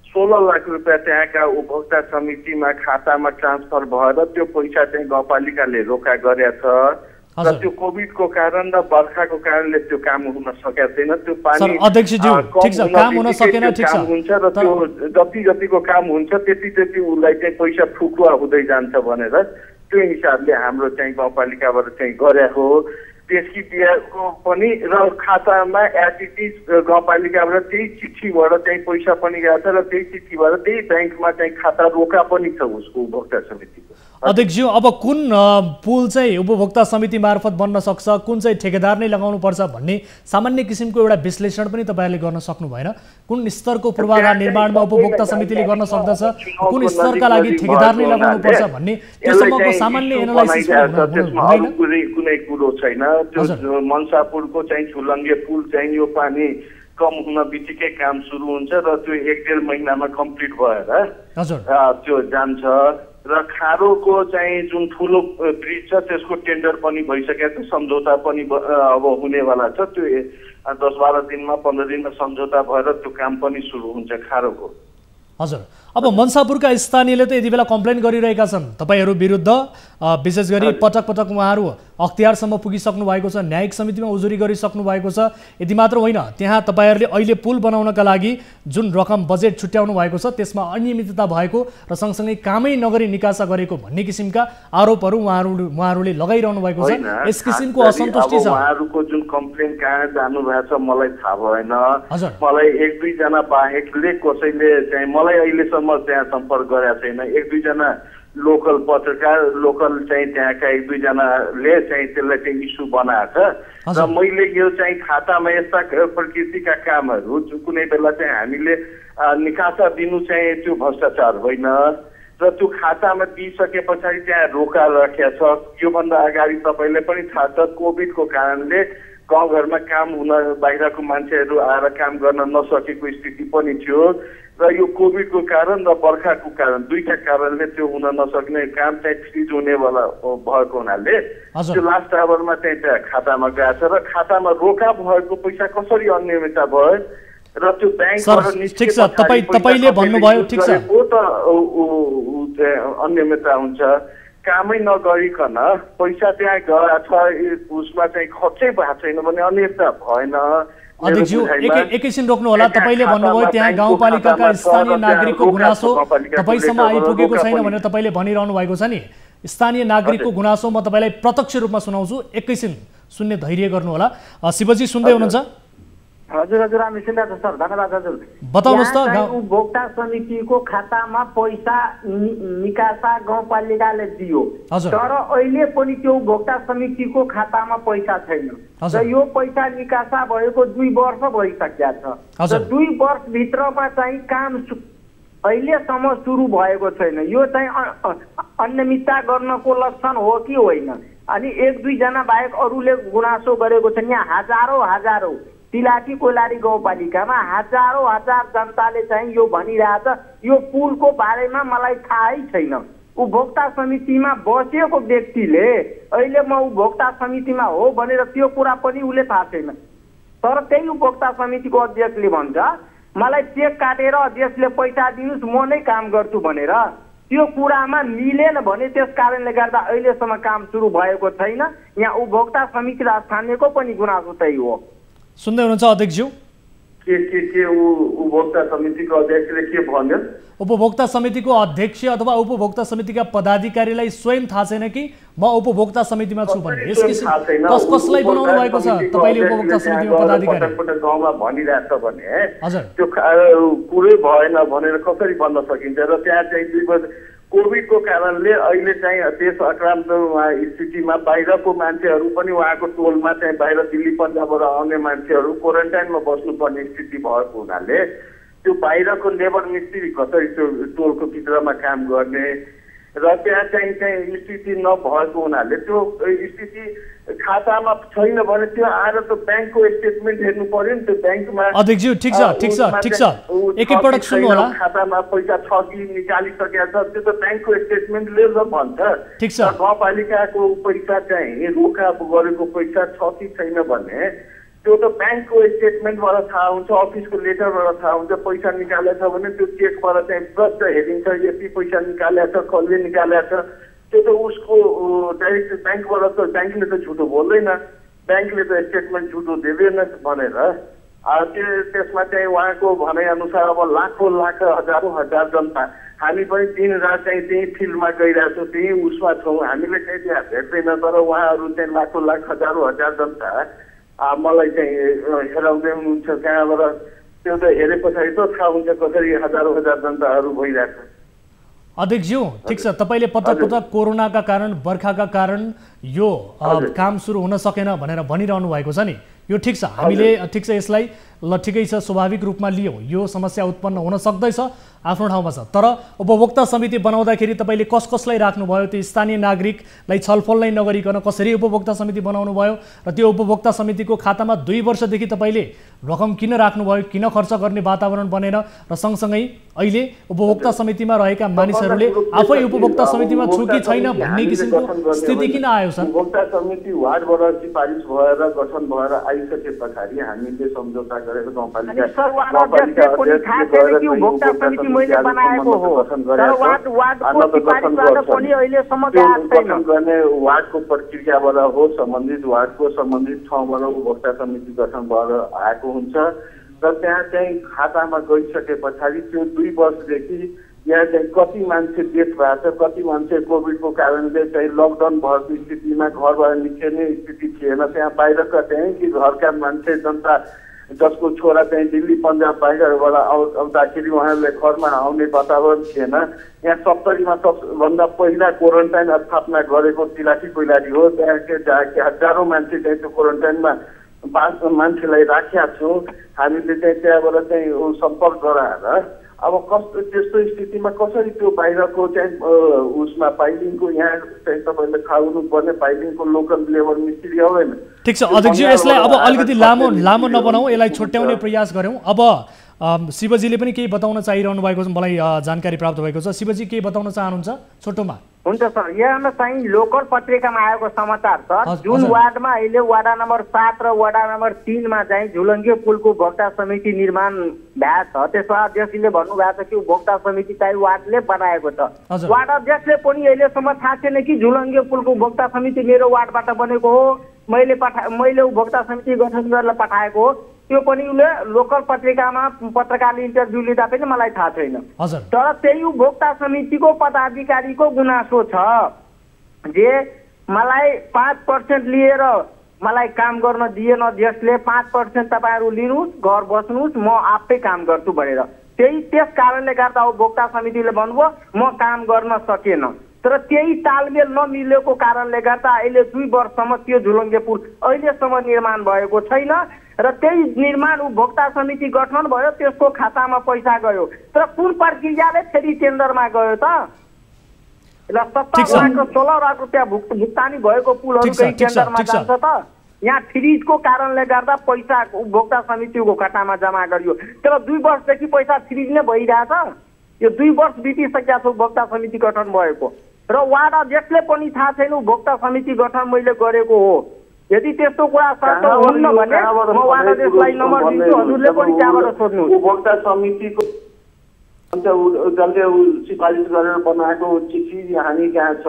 16 लाख रुपियाँ त्यहाँका उपभोक्ता समितिमा खातामा ट्रान्सफर भएर त्यो पैसा चाहिँ गाउँपालिकाले रोका गरेको छ र त्यो कोभिडको कारण र बर्खाको कारणले त्यो काम हुन सकेको छैन। त्यो पानी काम हुन्छ र त्यो जतिको काम हुन्छ त्यति उसलाई चाहिँ पैसा फुकुवा हुँदै जान्छ भनेर त्यो हिसाबले हाम्रो चाहिँ गाउँपालिकाबाट चाहिँ गरेको हो। त्यसकी दिएको पनि र खातामा एटिटिज गाउँपालिकाबाट त्यही चिठीबाट चाहिँ पैसा पनि गएको छ र त्यही चिठीबाट त्यही ब्याङ्कमा चाहिँ खाता रोका पनि छ उसको उपभोक्ता समितिको। अध्यक्षज्यू, अब कुन पुल चाहिँ उपभोक्ता समिति मार्फत बन्न सक्छ, कुन चाहिँ ठेकेदार नै लगाउनु पर्छ भन्ने सामान्य किसिमको एउटा विश्लेषण पनि तपाईँहरूले गर्न सक्नु भएन? कुन स्तरको पूर्वाधार निर्माणमा उपभोक्ता समितिले गर्न सक्दछ, कुन स्तरका लागि ठेकेदार नै लगाउनु पर्छ भन्ने त्योसम्मको सामान्य एनालाइसिस कुनै कुरो छैन। त्यो मन्सापुरको चाहिँ झुलङ्गे पुल चाहिँ यो पानी कम हुन बित्तिकै काम सुरु हुन्छ र त्यो 1-1.5 महिनामा कम्प्लिट भएर त्यो जान्छ। र खारोको चाहिँ जुन ठुलो ब्रिज छ त्यसको टेन्डर पनि भइसकेको छ, सम्झौता पनि अब हुनेवाला छ। त्यो 10-12 दिनमा 15 दिनमा सम्झौता भएर त्यो काम पनि सुरु हुन्छ खारोको। हजुर, अब मन्सापुरका स्थानीयले त यति बेला कम्प्लेन गरिरहेका छन् तपाईँहरू विरुद्ध, विशेष गरी पटक पटक उहाँहरू अख्तियारसम्म पुगिसक्नु भएको छ, न्यायिक समितिमा उजुरी गरिसक्नु भएको छ। यति मात्र होइन, त्यहाँ तपाईँहरूले अहिले पुल बनाउनका लागि जुन रकम बजेट छुट्याउनु भएको छ त्यसमा अनियमितता भएको र सँगसँगै कामै नगरी निकासा गरेको भन्ने किसिमका आरोपहरू उहाँहरूले लगाइरहनु भएको छ। यस किसिमको असन्तुष्टि छ। उहाँहरूको जुन कम्प्लेन कहाँ जानु भएको छ मलाई थाहा भएन। मलाई 1-2 जना बाहेकले कसैले चाहिँ मलाई अहिलेसम्म त्यहाँ सम्पर्क गरेका छैन। 1-2 जना लोकल पत्रकार, लोकल चाहिँ त्यहाँका 1-2 जनाले चाहिँ त्यसलाई चाहिँ इस्यु बनाएको छ र मैले यो चाहिँ खातामा यस्ता प्रकृतिका कामहरू कुनै बेला चाहिँ हामीले निकासा दिनु चाहिँ त्यो भ्रष्टाचार होइन र त्यो खातामा दिइसके पछाडि त्यहाँ रोका राखेको छ। योभन्दा अगाडि तपाईँले पनि थाहा छ कोभिडको कारणले गाउँघरमा काम हुन बाहिरको मान्छेहरू आएर काम गर्न नसकेको स्थिति पनि थियो र यो कोभिडको कारण र बर्खाको कारण दुईटा कारणले त्यो हुन नसक्ने काम चाहिँ फ्रिज हुनेवाला भएको हुनाले त्यो लास्ट आवरमा चाहिँ त्यहाँ खातामा गएको छ र खातामा रोका भएको पैसा कसरी अनियमितता भयो र त्यो ब्याङ्कबाट तपाईले भन्नुभयो ठिक छ त अनियमितता हुन्छ। कामै नगरिकन पैसा त्यहाँ गएको छ उसमा चाहिँ खर्चै भएको छैन भने अनियमितता भएन। अध्यक्षज्यू, एकैछिन रोक्नु होला। तपाईँले भन्नुभयो त्यहाँ गाउँपालिकाका स्थानीय नागरिकको गुनासो तपाईँसम्म आइपुगेको छैन भनेर तपाईँले भनिरहनु भएको छ नि, स्थानीय नागरिकको गुनासो म तपाईँलाई प्रत्यक्ष रूपमा सुनाउँछु, एकैछिन सुन्ने धैर्य गर्नुहोला। शिवजी सुन्दै हुनुहुन्छ? हजुर हजुर हामी सुन्दैछौँ सर, धन्यवाद हजुर। बताउनुहोस् त। उपभोक्ता समितिको खातामा पैसा निकासा गाउँपालिकाले दियो, तर अहिले पनि त्यो उपभोक्ता समितिको खातामा पैसा छैन र यो पैसा निकासा भएको 2 वर्ष भइसकेको छ र 2 वर्षभित्रमा चाहिँ काम अहिलेसम्म सुरु भएको छैन। यो चाहिँ अनियमितता गर्नको लक्षण हो कि होइन? अनि 1-2 जना बाहेक अरूले गुनासो गरेको छ। यहाँ हजारौं तिलाठी कोइलारी गाउँपालिकामा हजार जनताले चाहिँ यो भनिरहेछ, यो पुलको बारेमा मलाई थाहै छैन। उपभोक्ता समितिमा बसेको व्यक्तिले अहिले म उपभोक्ता समितिमा हो भनेर त्यो कुरा पनि उसले थाहा छैन। तर त्यही उपभोक्ता समितिको अध्यक्षले भन्छ मलाई चेक काटेर अध्यक्षले पैसा दिनुस् म नै काम गर्छु भनेर। त्यो कुरामा मिलेन भने त्यस कारणले गर्दा अहिलेसम्म काम सुरु भएको छैन। यहाँ उपभोक्ता समिति र स्थानीयको पनि गुनासो त्यही हो। सुन्दै हुनुहुन्छ अध्यक्षज्यू? के उपभोक्ता समितिको अध्यक्षले के भन्यो? उपभोक्ता समितिको अध्यक्ष अथवा उपभोक्ता समितिका पदाधिकारीलाई स्वयं थाहा छैन कि म उपभोक्ता समितिमा छु भन्ने? यस किसिम कसलाई बनाउनु भएको छ तपाईले उपभोक्ता समितिमा पदाधिकारी? गाउँमा भनिरहेछ भने हजुर त्यो पुरै भएन भनेर कसरी भन्न सकिन्छ? र त्यहाँ चाहिँ कोभिडको कारणले अहिले चाहिँ देश आक्रान्त स्थितिमा बाहिरको मान्छेहरू पनि उहाँको टोलमा चाहिँ बाहिर दिल्ली पन्जाबबाट आउने मान्छेहरू क्वारेन्टाइनमा बस्नुपर्ने स्थिति भएको हुनाले त्यो बाहिरको लेबर मिस्त्री कसरी त्यो टोलको भित्रमा काम गर्ने र त्यहाँ चाहिँ स्थिति नभएको हुनाले त्यो स्थिति खातामा छैन भने त्यो आएर त ब्याङ्कको स्टेटमेन्ट हेर्नु पर्यो नि। त्यो ब्याङ्कमा अध्यक्षज्यू ठिक छ एकैपटक सुन्नु होला। खातामा पैसा छ कि निकालिसकेको छ त्यो त ब्याङ्कको स्टेटमेन्टले भन्छ। ठिक छ। गाउँपालिकाको पैसा चाहिँ रोका गरेको पैसा छ कि छैन भने त्यो त ब्याङ्कको स्टेटमेन्टबाट थाहा हुन्छ, अफिसको लेटरबाट थाहा हुन्छ। पैसा निकालेको छ भने त्यो चेकबाट चाहिँ प्रष्ट हेरिन्छ यति पैसा निकालेको छ, कसले निकालेको छ। त्यो त उसको डाइरेक्ट ब्याङ्कबाट त ब्याङ्कले त झुटो बोल्दैन, ब्याङ्कले त स्टेटमेन्ट झुटो दिँदैन भनेर त्यसमा चाहिँ उहाँको भनाइअनुसार अब लाखौँ लाख हजार जनता हामी पनि दिन रात चाहिँ त्यही फिल्डमा गइरहेछौँ, त्यही उसमा छौँ, हामीले चाहिँ त्यहाँ भेट्दैन। तर उहाँहरू चाहिँ लाखौँ लाख हजार जनता मलाई चाहिँ हेराउँदै हुनुहुन्छ कहाँबाट। त्यो त हेरे पछाडि त थाहा हुन्छ कसरी हजार जनताहरू भइरहेछ। अध्यक्षज्यू ठिक छ, तपाईँले पटक कोरोनाका कारण बर्खाका कारण यो काम सुरु हुन सकेन भनेर भनिरहनु भएको छ नि, यो ठिक छ। हामीले ठिक छ यसलाई ल ठिकै छ स्वाभाविक रूपमा लियौँ, यो समस्या उत्पन्न हुन सक्दैछ आफ्नो ठाउँमा छ। तर उपभोक्ता समिति बनाउँदाखेरि तपाईँले कसलाई राख्नुभयो? त्यो स्थानीय नागरिकलाई छलफल नै नगरिकन कसरी उपभोक्ता समिति बनाउनु भयो र त्यो उपभोक्ता समितिको खातामा 2 वर्षदेखि तपाईँले रकम किन राख्नुभयो, किन खर्च गर्ने वातावरण बनेन र सँगसँगै अहिले उपभोक्ता समितिमा रहेका मानिसहरूले आफै उपभोक्ता समितिमा छु कि छैन भन्ने किसिमको स्थिति किन आयो सर? उपभोक्ता समिति वार्डबाट सिफारिस भएर गठन भएर आइसके पछाडि हामीले सम्झौता गरेर गाउँपालिका गठन गर्ने वार्डको प्रक्रियाबाट हो, सम्बन्धित वार्डको सम्बन्धित ठाउँबाट उपभोक्ता समिति गठन भएर आएको हुन्छ र त्यहाँ चाहिँ खातामा गइसके पछाडि त्यो 2 वर्षदेखि यहाँ चाहिँ कति मान्छे डेथ भएको छ, कति मान्छे कोभिडको कारणले चाहिँ लकडाउन भएको स्थितिमा घरबाट निस्किने स्थिति थिएन। त्यहाँ बाहिरका चाहिँ कि घरका मान्छे जनता जसको छोरा चाहिँ दिल्ली पन्जाब बाहिरबाट आउँदाखेरि उहाँहरूले घरमा आउने वातावरण थिएन। यहाँ 70मा सबभन्दा पहिला क्वारेन्टाइन स्थापना गरेको तिलाठी कोइलारी हो। त्यहाँ हजारौँ मान्छे चाहिँ त्यो क्वारेन्टाइनमा मान्छेलाई राखेका छौँ। हामीले चाहिँ त्यहाँबाट चाहिँ सम्पर्क गराएर अब कस्तो त्यस्तो स्थितिमा कसरी त्यो बाहिरको चाहिँ उसमा पाइलिङको यहाँ चाहिँ तपाईँले थाहा हुनुपर्ने पाइलिङको लोकल लेबर मिस्त्री आउँदैन। ठिक छ अध्यक्षज्यू, यसलाई अब अलिकति लामो नबनाऊ, यसलाई छुट्याउने प्रयास गरौँ। अब शिवजीले पनि केही बताउन चाहिरहनु भएको छ, मलाई जानकारी प्राप्त भएको छ। शिवजी केही बताउन चाहनुहुन्छ छोटोमा? हुन्छ सर, यहाँ चाहिँ लोकल पत्रिकामा आएको समाचार छ जुन वार्डमा अहिले वडा नम्बर 7 र वडा नम्बर 3 मा चाहिँ झुलङ्गे पुलको उपभोक्ता समिति निर्माण भएको छ। त्यसमा अध्यक्षले भन्नुभएको छ कि उपभोक्ता समिति चाहिँ वार्डले बनाएको छ। वार्ड अध्यक्षले पनि अहिलेसम्म थाहा छैन कि झुलङ्गे पुलको उपभोक्ता समिति मेरो वार्डबाट बनेको हो, मैले उपभोक्ता समिति गठन गरेर पठाएको हो। त्यो पनि उसले लोकल पत्रिकामा पत्रकारले इन्टरभ्यू लिँदा पनि मलाई थाहा छैन। तर त्यही उपभोक्ता समितिको पदाधिकारीको गुनासो छ जे मलाई 5% लिएर मलाई काम गर्न दिएन देशले, 5% तपाईहरु लिनुस्, घर बस्नुस्, म आफै काम गर्छु भनेर। त्यस कारणले गर्दा उपभोक्ता समितिले भन्नुभयो म काम गर्न सकेन। तर त्यही तालमेल नमिलेको कारणले गर्दा अहिले 2 वर्षसम्म त्यो झुलङ्गे पुल अहिलेसम्म निर्माण भएको छैन र त्यही निर्माण उपभोक्ता समिति गठन भयो, त्यसको खातामा पैसा गयो, तर कुन प्रक्रियाले फेरि टेन्डरमा गयो त? ल 70 लाख 16 लाख रुपैयाँ भुक्तानी भएको पुलहरु कही टेन्डरमा जान्छ त? यहाँ फ्रिजको कारणले गर्दा पैसा उपभोक्ता समितिको खातामा जम्मा गरियो, तर 2 वर्षदेखि पैसा फ्रिज नै भइरहेछ। यो 2 वर्ष बितिसकेको छ उपभोक्ता समिति गठन भएको र वार्ड अध्यक्षले पनि थाहा छैन उपभोक्ता समिति गठन मैले गरेको हो। यदि त्यस्तो कुरा सत्य हुन्न भने म वार्ड अध्यक्षलाई नम्बर दिन्छु, हजुरले पनि त्यहाँबाट सोध्नु। उपभोक्ता समितिको जसले सिफारिस गरेर बनाएको चिठी हामी कहाँ छ,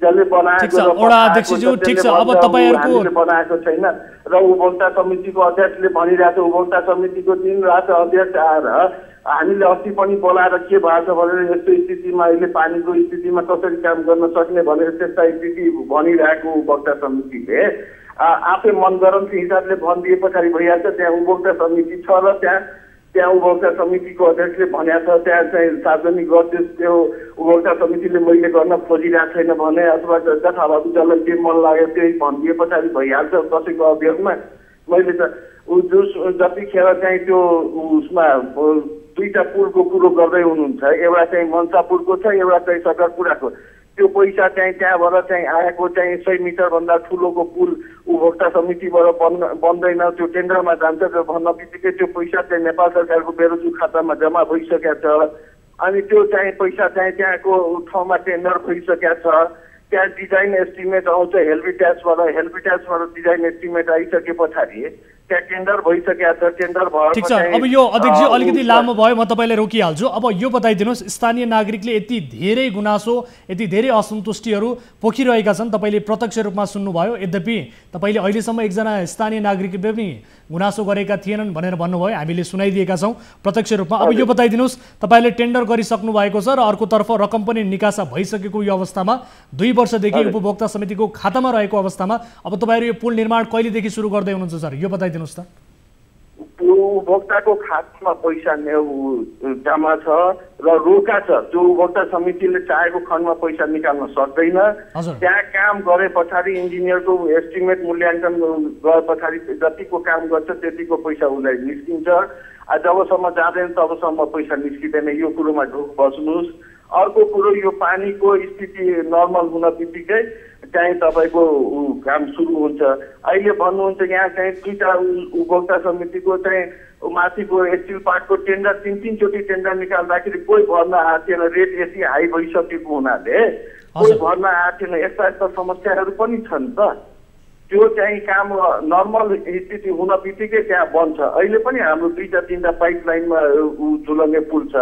जसले बनाएको ठिक छ। अब तपाईहरुको बनाएको छैन र उपभोक्ता समितिको अध्यक्षले भनिरहेको उपभोक्ता समितिको दिन रात अध्यक्ष आएर हामीले अस्ति पनि बोलाएर के भएको छ भनेर यस्तो स्थितिमा अहिले पानीको स्थितिमा कसरी काम गर्न सक्ने भनेर त्यस्ता स्थिति भनिरहेको उपभोक्ता समितिले आफै मनगरमको हिसाबले भनिदिए पछाडि भइहाल्छ। त्यहाँ उपभोक्ता समिति छ र त्यहाँ उपभोक्ता समितिको अध्यक्षले भनेको छ त्यहाँ चाहिँ सार्वजनिक गरिदियोस्, त्यो उपभोक्ता समितिले मैले गर्न खोजिरहेको छैन भने अथवा जथाभावी जसलाई के मन लाग्यो त्यही भनिदिए पछाडि भइहाल्छ कसैको अभियोगमा। मैले त जतिखेर चाहिँ त्यो उसमा 2टा पुलको कुरो गर्दै हुनुहुन्छ, एउटा चाहिँ मन्सापुरको छ, एउटा चाहिँ सकरपुराको। त्यो पैसा चाहिँ त्यहाँबाट चाहिँ आएको चाहिँ 100 मिटरभन्दा ठुलोको पुल उपभोक्ता समितिबाट बन्दैन, त्यो टेन्डरमा जान्छ। त्यो भन्न बित्तिकै त्यो पैसा चाहिँ नेपाल सरकारको बेरोजु खातामा जम्मा भइसकेको छ। अनि त्यो चाहिँ पैसा चाहिँ त्यहाँको ठाउँमा टेन्डर भइसकेको छ। त्यहाँ डिजाइन एस्टिमेट आउँछ हेल्पिट्याक्सबाट डिजाइन एस्टिमेट आइसके पछाडि त्यहाँ टेन्डर भइसकेको छ। टेन्डर भयो ठिक छ। अब यो अध्यक्षजी अलिकति लामो भयो, म तपाईलाई रोकिहाल्छु। अब यो बताइदिनुहोस्, स्थानीय नागरिकले यति धेरै गुनासो, यति धेरै असन्तुष्टिहरू पोखिरहेका छन्, तपाईले प्रत्यक्ष रूपमा सुन्नुभयो। यद्यपि तपाईले अहिलेसम्म एकजना स्थानीय नागरिकले पनि गुनासो गरेका थिएनन् भनेर भन्नुभयो, हामीले सुनाइदिएका छौँ प्रत्यक्ष रूपमा। अब यो बताइदिनुहोस्, तपाईले टेन्डर गरिसक्नु भएको छ र अर्कोतर्फ रकम पनि निकासा भइसकेको यो अवस्थामा 2 वर्षदेखि उपभोक्ता समितिको खातामा रहेको अवस्थामा अब तपाईहरु यो पुल निर्माण कहिलेदेखि सुरु गर्दै हुनुहुन्छ सर, यो बताइदिनुहोस् त। उपभोक्ताको खातामा पैसा जम्मा छ र रोका छ। त्यो उपभोक्ता समितिले चाहेको खण्डमा पैसा निकाल्न सक्दैन। त्यहाँ काम गरे पछाडि इन्जिनियरको एस्टिमेट मूल्याङ्कन गरे पछाडि जतिको काम गर्छ त्यतिको पैसा उसलाई निस्किन्छ। जबसम्म जाँदैन तबसम्म पैसा निस्किँदैन। यो कुरोमा ढुक बस्नुहोस्। अर्को कुरो, यो पानीको स्थिति नर्मल हुन बित्तिकै चाहिँ तपाईँको काम सुरु हुन्छ। अहिले भन्नुहुन्छ यहाँ चाहिँ 2टा उपभोक्ता समितिको चाहिँ माथिको स्टिल पार्कको टेन्डर 3 चोटि टेन्डर निकाल्दाखेरि कोही भर्न आएको थिएन। रेट यति हाई भइसकेको हुनाले कोही भर्न आएको थिएन। यस्ता समस्याहरू पनि छन् त। त्यो चाहिँ काम नर्मल स्थिति हुन बित्तिकै त्यहाँ बन्छ। अहिले पनि हाम्रो 2-3टा पाइपलाइनमा झुलङ्गे पुल छ,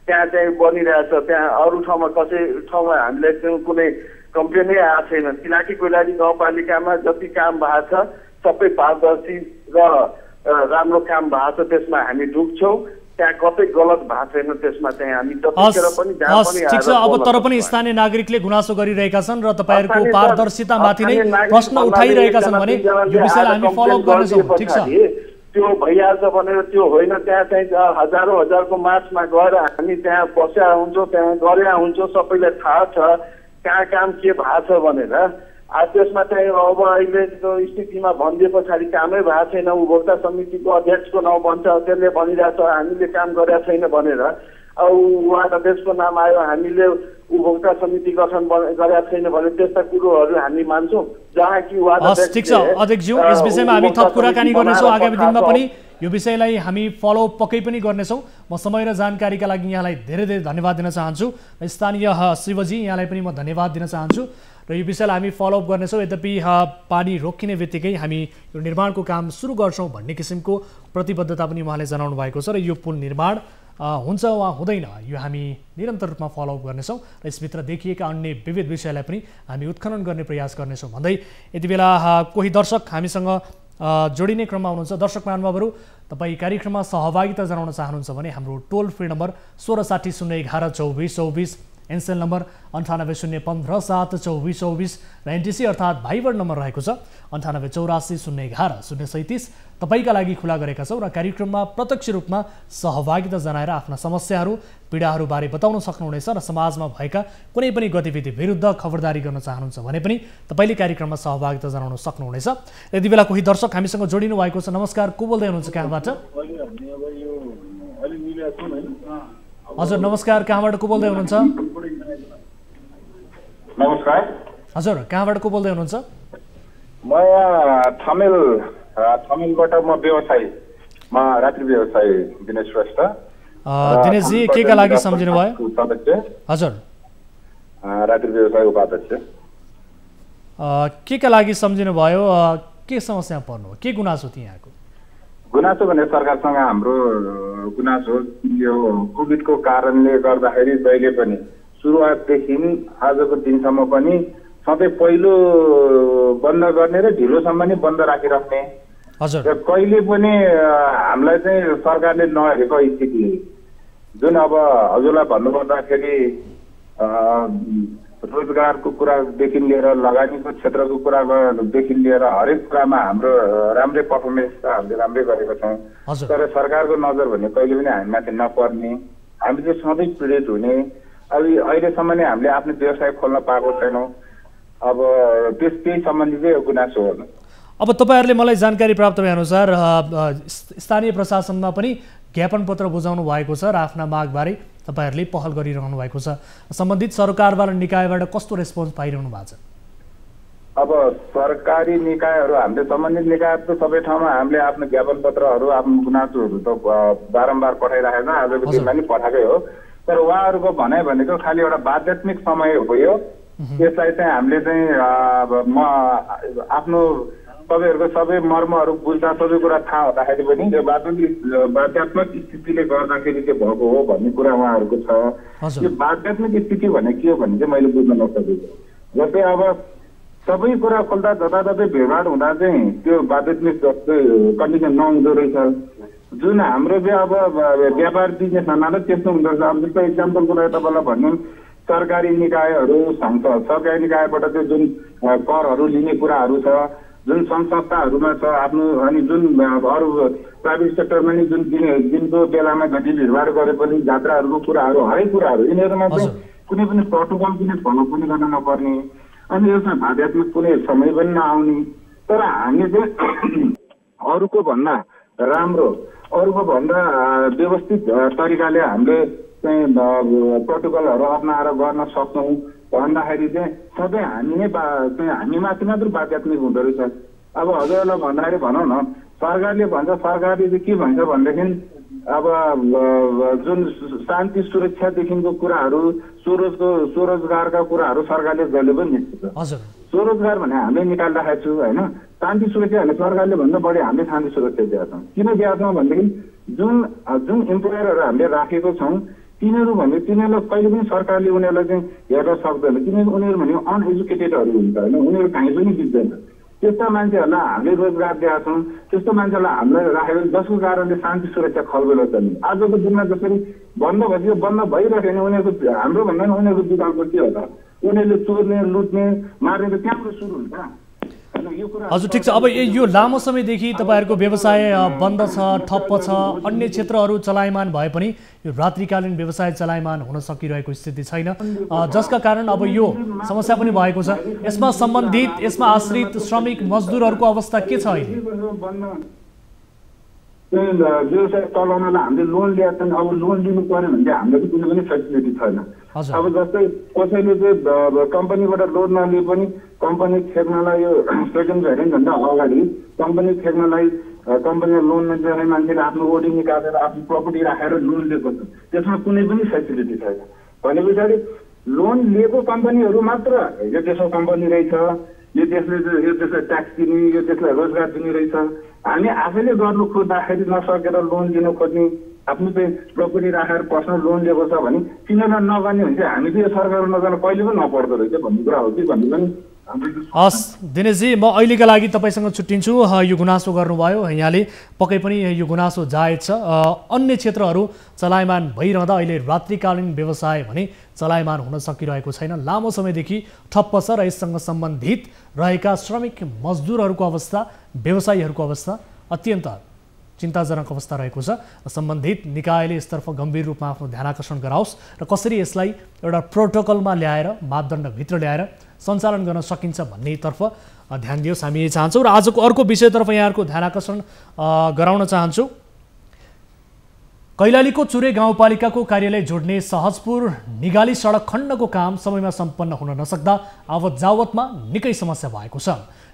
त्यहाँ चाहिँ बनिरहेछ। त्यहाँ अरू ठाउँमा कसै ठाउँमा हामीलाई कुनै कम्प्लेनै आएको छैन। तिलाठी कोइलाडी गाउँपालिकामा जति काम भएको छ सबै पारदर्शी र राम्रो काम भएको छ, त्यसमा हामी ढुक्छौँ। त्यहाँ कतै गलत भएको छैन, त्यसमा चाहिँ हामी जतिखेर पनि जहाँ पनि ठिक छ। अब तर पनि स्थानीय नागरिकले गुनासो गरिरहेका छन् र तपाईहरुको पारदर्शितामाथि नै प्रश्न उठाइरहेका छन् भने यो विषयलाई हामी फलो अप गर्नेछौँ। ठिक छ, त्यो भइहाल्छ भनेर त्यो होइन। त्यहाँ चाहिँ हजारौँ मार्चमा गएर हामी त्यहाँ बसेका हुन्छौँ, त्यहाँ गरेका हुन्छौँ, सबैलाई थाहा छ कहाँ काम के भएको छ भनेर। त्यसमा चाहिँ अब अहिलेको स्थितिमा भनिदिए पछाडि कामै भएको छैन। उपभोक्ता समितिको अध्यक्षको नाउँ भन्छ, त्यसले भनिरहेछ हामीले काम गरेका छैन भनेर। अब उहाँको अध्यक्षको नाम आयो, हामीले उपभोक्ता समिति गठन गरेका छैन भने त्यस्ता कुरोहरू हामी मान्छौँ। जहाँ कि ठिक छ अध्यक्षज्यू, यस विषयमा हामी थप कुराकानी गर्नेछौँ आगामी दिनमा पनि। यो विषयलाई हामी फलो पक्कै पनि गर्नेछौँ। म समय र जानकारीका लागि यहाँलाई धेरै धेरै धन्यवाद दिन चाहन्छु। स्थानीय शिवजी यहाँलाई पनि म धन्यवाद दिन चाहन्छु र यो विषयलाई हामी फलोअप गर्नेछौँ। यद्यपि पानी रोकिने बित्तिकै हामी यो निर्माणको काम सुरु गर्छौँ भन्ने किसिमको प्रतिबद्धता पनि उहाँले जनाउनु भएको छ र यो पुल निर्माण हुन्छ वा हुँदैन यो हामी निरन्तर रूपमा फलोअप गर्नेछौँ र यसभित्र देखिएका अन्य विविध विषयलाई पनि हामी उत्खनन गर्ने प्रयास गर्नेछौँ भन्दै यति बेला कोही दर्शक हामीसँग जोडिने क्रममा हुनुहुन्छ। दर्शक महानुभावहरू, तपाईँ कार्यक्रममा सहभागिता जनाउन चाहनुहुन्छ भने हाम्रो टोल फ्री नम्बर 1660 011 2424 एनसेल नम्बर 9801572424 र एनटिसी अर्थात् भाइबर नम्बर रहेको छ 9884011037 तपाईँका लागि खुला गरेका छौँ र कार्यक्रममा प्रत्यक्ष रूपमा सहभागिता जनाएर आफ्ना समस्याहरू पीडाहरूबारे बताउन सक्नुहुनेछ र समाजमा भएका कुनै पनि गतिविधि विरुद्ध खबरदारी गर्न चाहनुहुन्छ भने पनि तपाईँले कार्यक्रममा सहभागिता जनाउन सक्नुहुनेछ। यति बेला कोही दर्शक हामीसँग जोडिनु भएको छ। नमस्कार, को बोल्दै हुनुहुन्छ, कहाँबाट? हजुर नमस्कार, कहाँबाट को बोल्दै हुनुहुन्छ? नमस्कार हजुर, कहाँबाट को बोल्दै हुनुहुन्छ? म यहाँ थमेलबाट म व्यवसायी, म रात्रि व्यवसायी दिनेश श्रेष्ठ। दिनेशजी, के का लागि सम्झिनु भयो? सदस्य हजुर, रात्रि व्यवसाय उपाध्यक्ष। के का लागि सम्झिनु भयो? के समस्या पर्नु, के गुनासो थियो यहाँको? गुनासो भने सरकारसँग हाम्रो गुनासो यो कोभिडको कारणले गर्दाखेरि जहिले पनि सुरुवातदेखि आजको दिनसम्म पनि सधैँ पहिलो बन्द गर्ने र ढिलोसम्म नै बन्द राखिराख्ने, र कहिले पनि हामीलाई चाहिँ सरकारले नहेरेको स्थिति जुन अब हजुरलाई भन्नुपर्दाखेरि रोजगारको कुरादेखि लिएर लगानीको क्षेत्रको कुरादेखि लिएर हरेक कुरामा हाम्रो राम्रै पर्फर्मेन्स त हामीले राम्रै गरेको छौँ। तर सरकारको नजर भने कहिले पनि हामीमाथि नपर्ने, हामी चाहिँ सधैँ पीडित हुने। अब अहिलेसम्म नै हामीले आफ्नो व्यवसाय खोल्न पाएको छैनौँ। अब त्यही सम्बन्धी चाहिँ गुनासो हो। अब तपाईँहरूले मलाई जानकारी प्राप्त भए अनुसार स्थानीय प्रशासनमा पनि ज्ञापन पत्र बुझाउनु भएको छ र आफ्ना मागबारे तपाईँहरूले पहल गरिरहनु भएको छ। सम्बन्धित सरकारबाट निकायबाट कस्तो रेस्पोन्स पाइरहनु भएको छ? अब सरकारी निकायहरू हामीले सम्बन्धित निकाय त सबै ठाउँमा हामीले आफ्नो ज्ञापन पत्रहरू आफ्नो गुनासोहरू त बारम्बार पठाइराखेको छ, आजको दिनमा नि पठाएकै हो। तर उहाँहरूको भनाइ भनेको खालि एउटा बाध्यात्मिक समय हो यो। यसलाई चाहिँ हामीले चाहिँ म आफ्नो तपाईँहरूको सबै मर्महरू बुझ्दा सबै कुरा थाहा हुँदाखेरि पनि यो बाध्यात्मक स्थितिले गर्दाखेरि चाहिँ भएको हो भन्ने कुरा उहाँहरूको छ। यो बाध्यात्मक स्थिति भने के हो भने चाहिँ मैले बुझ्न नसकेको। जस्तै अब सबै कुरा खोल्दा जताततै भिडभाड हुँदा चाहिँ त्यो बाध्यात्मिक कन्डिसन नहुँदो रहेछ। जुन हाम्रो चाहिँ अब व्यापार बिजनेसमा त त्यस्तो हुँदो रहेछ। अब जस्तो इक्जाम्पलको लागि तपाईँलाई भन्नु, सरकारी निकायहरू सरकारी निकायबाट चाहिँ जुन करहरू लिने कुराहरू छ, जुन सङ्घ संस्थाहरूमा छ आफ्नो, अनि जुन अरू प्राइभेट सेक्टरमा नि जुन दिनको बेलामा घटी भिडभाड गरे पनि जात्राहरूको कुराहरू हरेक कुराहरू यिनीहरूमा चाहिँ कुनै पनि प्रोटोकल पनि फलो पनि गर्न नपर्ने, अनि यसमा बाध्यात्मक कुनै समय पनि नआउने। तर हामीले चाहिँ अरूको भन्दा राम्रो, अरूको भन्दा व्यवस्थित तरिकाले हामीले चाहिँ प्रोटोकलहरू अप्नाएर गर्न सक्छौँ भन्दाखेरि चाहिँ सधैँ हामी नै हामीमाथि मात्र बाध्यात्मिक हुँदो रहेछ। अब हजुरहरूलाई भन्दाखेरि भनौँ न, सरकारले भन्छ, सरकारले चाहिँ के भन्छ भनेदेखि अब जुन शान्ति सुरक्षादेखिको कुराहरू, स्वरोजगारका कुराहरू सरकारले जहिले पनि निश्चित छ। स्वरोजगार भने हामीले निकालिराखेको छु होइन, शान्ति सुरक्षा भने सरकारले भन्दा बढी हामीले शान्ति सुरक्षा दिएका छौँ। किन दिएका छौँ भनेदेखि जुन इम्प्लोयरहरू हामीले राखेको छौँ तिनीहरू भने तिनीहरूलाई कहिले पनि सरकारले उनीहरूलाई चाहिँ हेर्न सक्दैन, किनकि उनीहरू भने अनएजुकेटेडहरू हुन्छ होइन, उनीहरू कहीँ पनि बुझ्दैन। त्यस्ता मान्छेहरूलाई हामीले रोजगार दिएका छौँ, त्यस्तो मान्छेहरूलाई हामीले राखेको जसको कारणले शान्ति सुरक्षा खलबेला चल्ने। आजको दिनमा जसरी बन्द भइसक्यो, बन्द भइरहेको छैन, उनीहरूको हाम्रो भन्दा पनि उनीहरूको विकल्प के हो त? उनीहरूले चोर्ने, लुट्ने, मार्ने त त्यहाँबाट सुरु हुन्छ। हजुर ठिक छ। अब यो लामो समयदेखि तपाईँहरूको व्यवसाय बन्द छ, ठप्प छ, अन्य क्षेत्रहरू चलायमान भए पनि यो रात्रिकालीन व्यवसाय चलायमान हुन सकिरहेको स्थिति छैन, जसका कारण अब यो समस्या पनि भएको छ। यसमा सम्बन्धित, यसमा आश्रित श्रमिक मजदुरहरूको अवस्था के छ अहिले? व्यवसाय चलाउनलाई हामीले लोन ल्याएको छौँ। अब लोन लिनु पर्यो भने चाहिँ हामीलाई कुनै पनि फेसिलिटी छैन। अब जस्तै कसैले चाहिँ कम्पनीबाट लोन नलिए पनि कम्पनी खेप्नलाई यो सेकेन्ड भेरिएन्टभन्दा अगाडि कम्पनी खेप्नलाई कम्पनीमा लोन नदिने मान्छेले आफ्नो ओडी निकालेर आफ्नो प्रपर्टी राखेर लोन लिएको छ, त्यसमा कुनै पनि फेसिलिटी छैन। भने पछाडि लोन लिएको कम्पनीहरू मात्र यो देशको कम्पनी रहेछ, यो देशले ट्याक्स दिने, यो देशलाई रोजगार दिने रहेछ। हामी आफैले गर्नु खोज्दाखेरि नसकेर लोन लिनु खोज्ने, आफ्नो चाहिँ प्रपर्टी राखेर पर्सनल लोन लिएको छ भने तिनीहरूलाई नगर्ने भने चाहिँ हामी चाहिँ यो सरकारमा नजान कहिले पनि नपर्दो रहेछ भन्ने कुरा हो कि भन्ने पनि हस् दिनेशजी, म अहिलेका लागि तपाईँसँग छुट्टिन्छु। यो गुनासो गर्नुभयो, यहाँले पक्कै पनि यो गुनासो जायज छ। अन्य क्षेत्रहरू चलायमान भइरहँदा अहिले रात्रिकालीन व्यवसाय भने चलायमान हुन सकिरहेको छैन, लामो समयदेखि ठप्प छ र यससँग सम्बन्धित रहेका श्रमिक मजदुरहरूको अवस्था, व्यवसायीहरूको अवस्था अत्यन्त चिन्ताजनक अवस्था रहेको छ। सम्बन्धित निकायले यसतर्फ गम्भीर रूपमा आफ्नो ध्यान आकर्षण गराओस् र कसरी यसलाई एउटा प्रोटोकलमा ल्याएर, मापदण्डभित्र ल्याएर सञ्चालन गर्न सकिन्छ भन्नेतर्फ ध्यान दियोस् हामी चाहन्छौँ। र आजको अर्को विषयतर्फ यहाँहरूको ध्यान आकर्षण गराउन चाहन्छु। कैलालीको चुरे गाउँपालिकाको कार्यालय जोड्ने सहजपुर निगाली सडक खण्डको काम समयमा सम्पन्न हुन नसक्दा आवत जावतमा निकै समस्या भएको छ।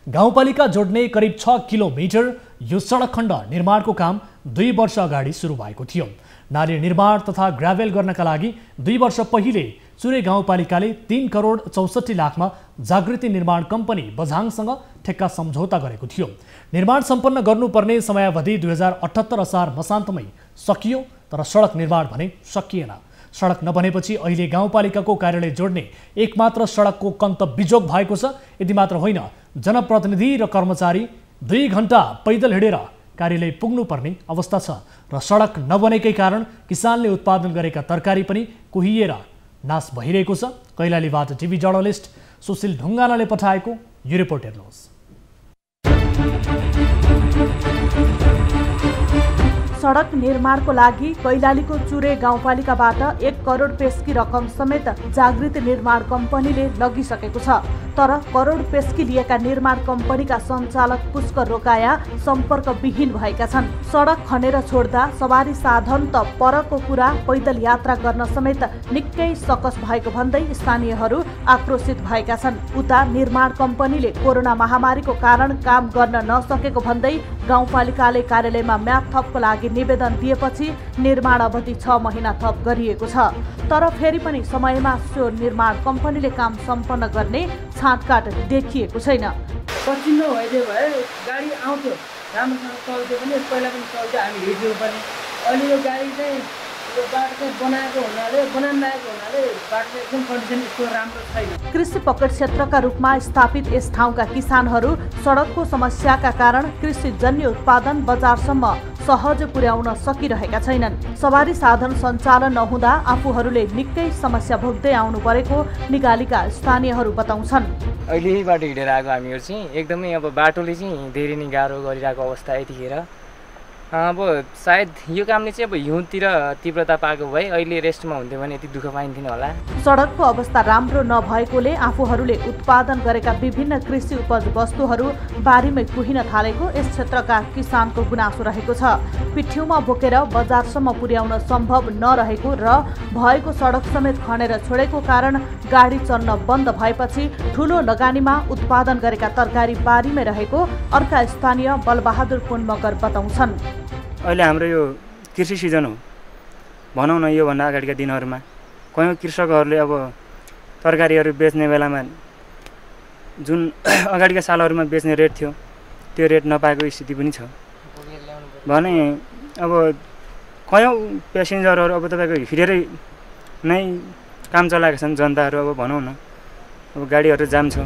गाउँपालिका जोड्ने करिब 6 किलोमिटर यो सडक खण्ड निर्माणको काम 2 वर्ष अगाडि सुरु भएको थियो। नाली निर्माण तथा ग्राभेल गर्नका लागि 2 वर्ष पहिले चुरे गाउँपालिकाले 3 करोड 64 लाखमा जागृति निर्माण कम्पनी बझाङसँग ठेक्का सम्झौता गरेको थियो। निर्माण सम्पन्न गर्नुपर्ने समयावधि 2078 असार मसान्तमै सकियो, तर सडक निर्माण भने सकिएन। सडक नबनेपछि अहिले गाउँपालिकाको कार्यालय जोड्ने एकमात्र सडकको कन्त बिजोग भएको छ। यति मात्र होइन, जनप्रतिनिधि र कर्मचारी 2 घण्टा पैदल हिँडेर कार्यालय पुग्नुपर्ने अवस्था छ र सडक नबनेकै कारण किसानले उत्पादन गरेका तरकारी पनि कुहिएर नाश भइरहेको छ। कैलालीबाट टिभी जर्नलिस्ट सुशील ढुङ्गानाले पठाएको यो रिपोर्ट हेर्नुहोस्। सडक निर्माणको लागि कैलालीको चुरे गाउँपालिकाबाट 1 करोड पेस्की रकम समेत जागृति निर्माण कम्पनीले लगिसकेको छ। तर करोड पेस्की लिएका निर्माण कम्पनीका सञ्चालक पुष्कर रोकाया सम्पर्कविहीन भएका छन्। सडक खनेर छोड्दा सवारी साधन त परको कुरा, पैदल यात्रा गर्न समेत निकै सकस भएको भन्दै स्थानीयहरू आक्रोशित भएका छन्। उता निर्माण कम्पनीले कोरोना महामारीको कारण काम गर्न नसकेको भन्दै गाउँपालिकाले कार्यालयमा म्याद थपको लागि निवेदन दिएपछि निर्माण अवधि 6 महिना थप गरिएको छ। तर फेरि पनि समयमा सो निर्माण कम्पनीले काम सम्पन्न गर्ने छाँटकाट देखिएको छैन। पछिल्लो भइदियो भए गाडी आउँथ्यो, राम्रोसँग चल्थ्यो पनि, पहिला पनि चल्थ्यो, हामी हिँड्थ्यौँ पनि। अहिले यो गाडी चाहिँ यो बाटो चाहिँ बनाएको हुनाले, बनाउन लागेको हुनाले बाटो एकदम कन्डिसन यस्तो राम्रो छैन। कृषि पकड क्षेत्रका रूपमा स्थापित यस ठाउँका किसानहरू सडकको समस्याका कारण कृषिजन्य उत्पादन बजारसम्म सहज पुर्याउन सकिरहेका छैनन्। सवारी साधन सञ्चालन नहुँदा आफूहरूले निकै समस्या भोग्दै आउनु परेको निगालीका स्थानीयहरू बताउँछन्। अहिलेबाट हिँडेर आएको हामीहरू चाहिँ एकदमै अब बाटोले चाहिँ धेरै नै गाह्रो गरिरहेको अवस्था यतिखेर। अब सायद यो कामले चाहिँ अब हिउँतिर तीव्रता पाएको भए अहिले रेस्टमा हुन्थ्यो भने यति दुःख पाइन्थेन होला। सडकको अवस्था राम्रो नभएकोले आफूहरूले उत्पादन गरेका विभिन्न कृषि उपज वस्तुहरू बारीमै कुहिन थालेको यस क्षेत्रका किसानको गुनासो रहेको छ। पिठ्यौमा बोकेर बजारसम्म पुर्याउन सम्भव नरहेको र भएको सडक समेत खनेर छोडेको कारण गाडी चल्न बन्द भएपछि ठुलो लगानीमा उत्पादन गरेका तरकारी बारीमै रहेको अर्का स्थानीय बलबहादुर पुनमगर बताउँछन्। अहिले हाम्रो यो कृषि सिजन हो भनौँ न, योभन्दा अगाडिका दिनहरूमा कयौँ कृषकहरूले अब तरकारीहरू बेच्ने बेलामा जुन अगाडिका सालहरूमा बेच्ने रेट थियो त्यो रेट नपाएको स्थिति पनि छ भने अब कयौँ पेसेन्जरहरू अब तपाईँको हिँडेरै नै काम चलाएका छन् जनताहरू। अब भनौँ न अब गाडीहरू जाम छ।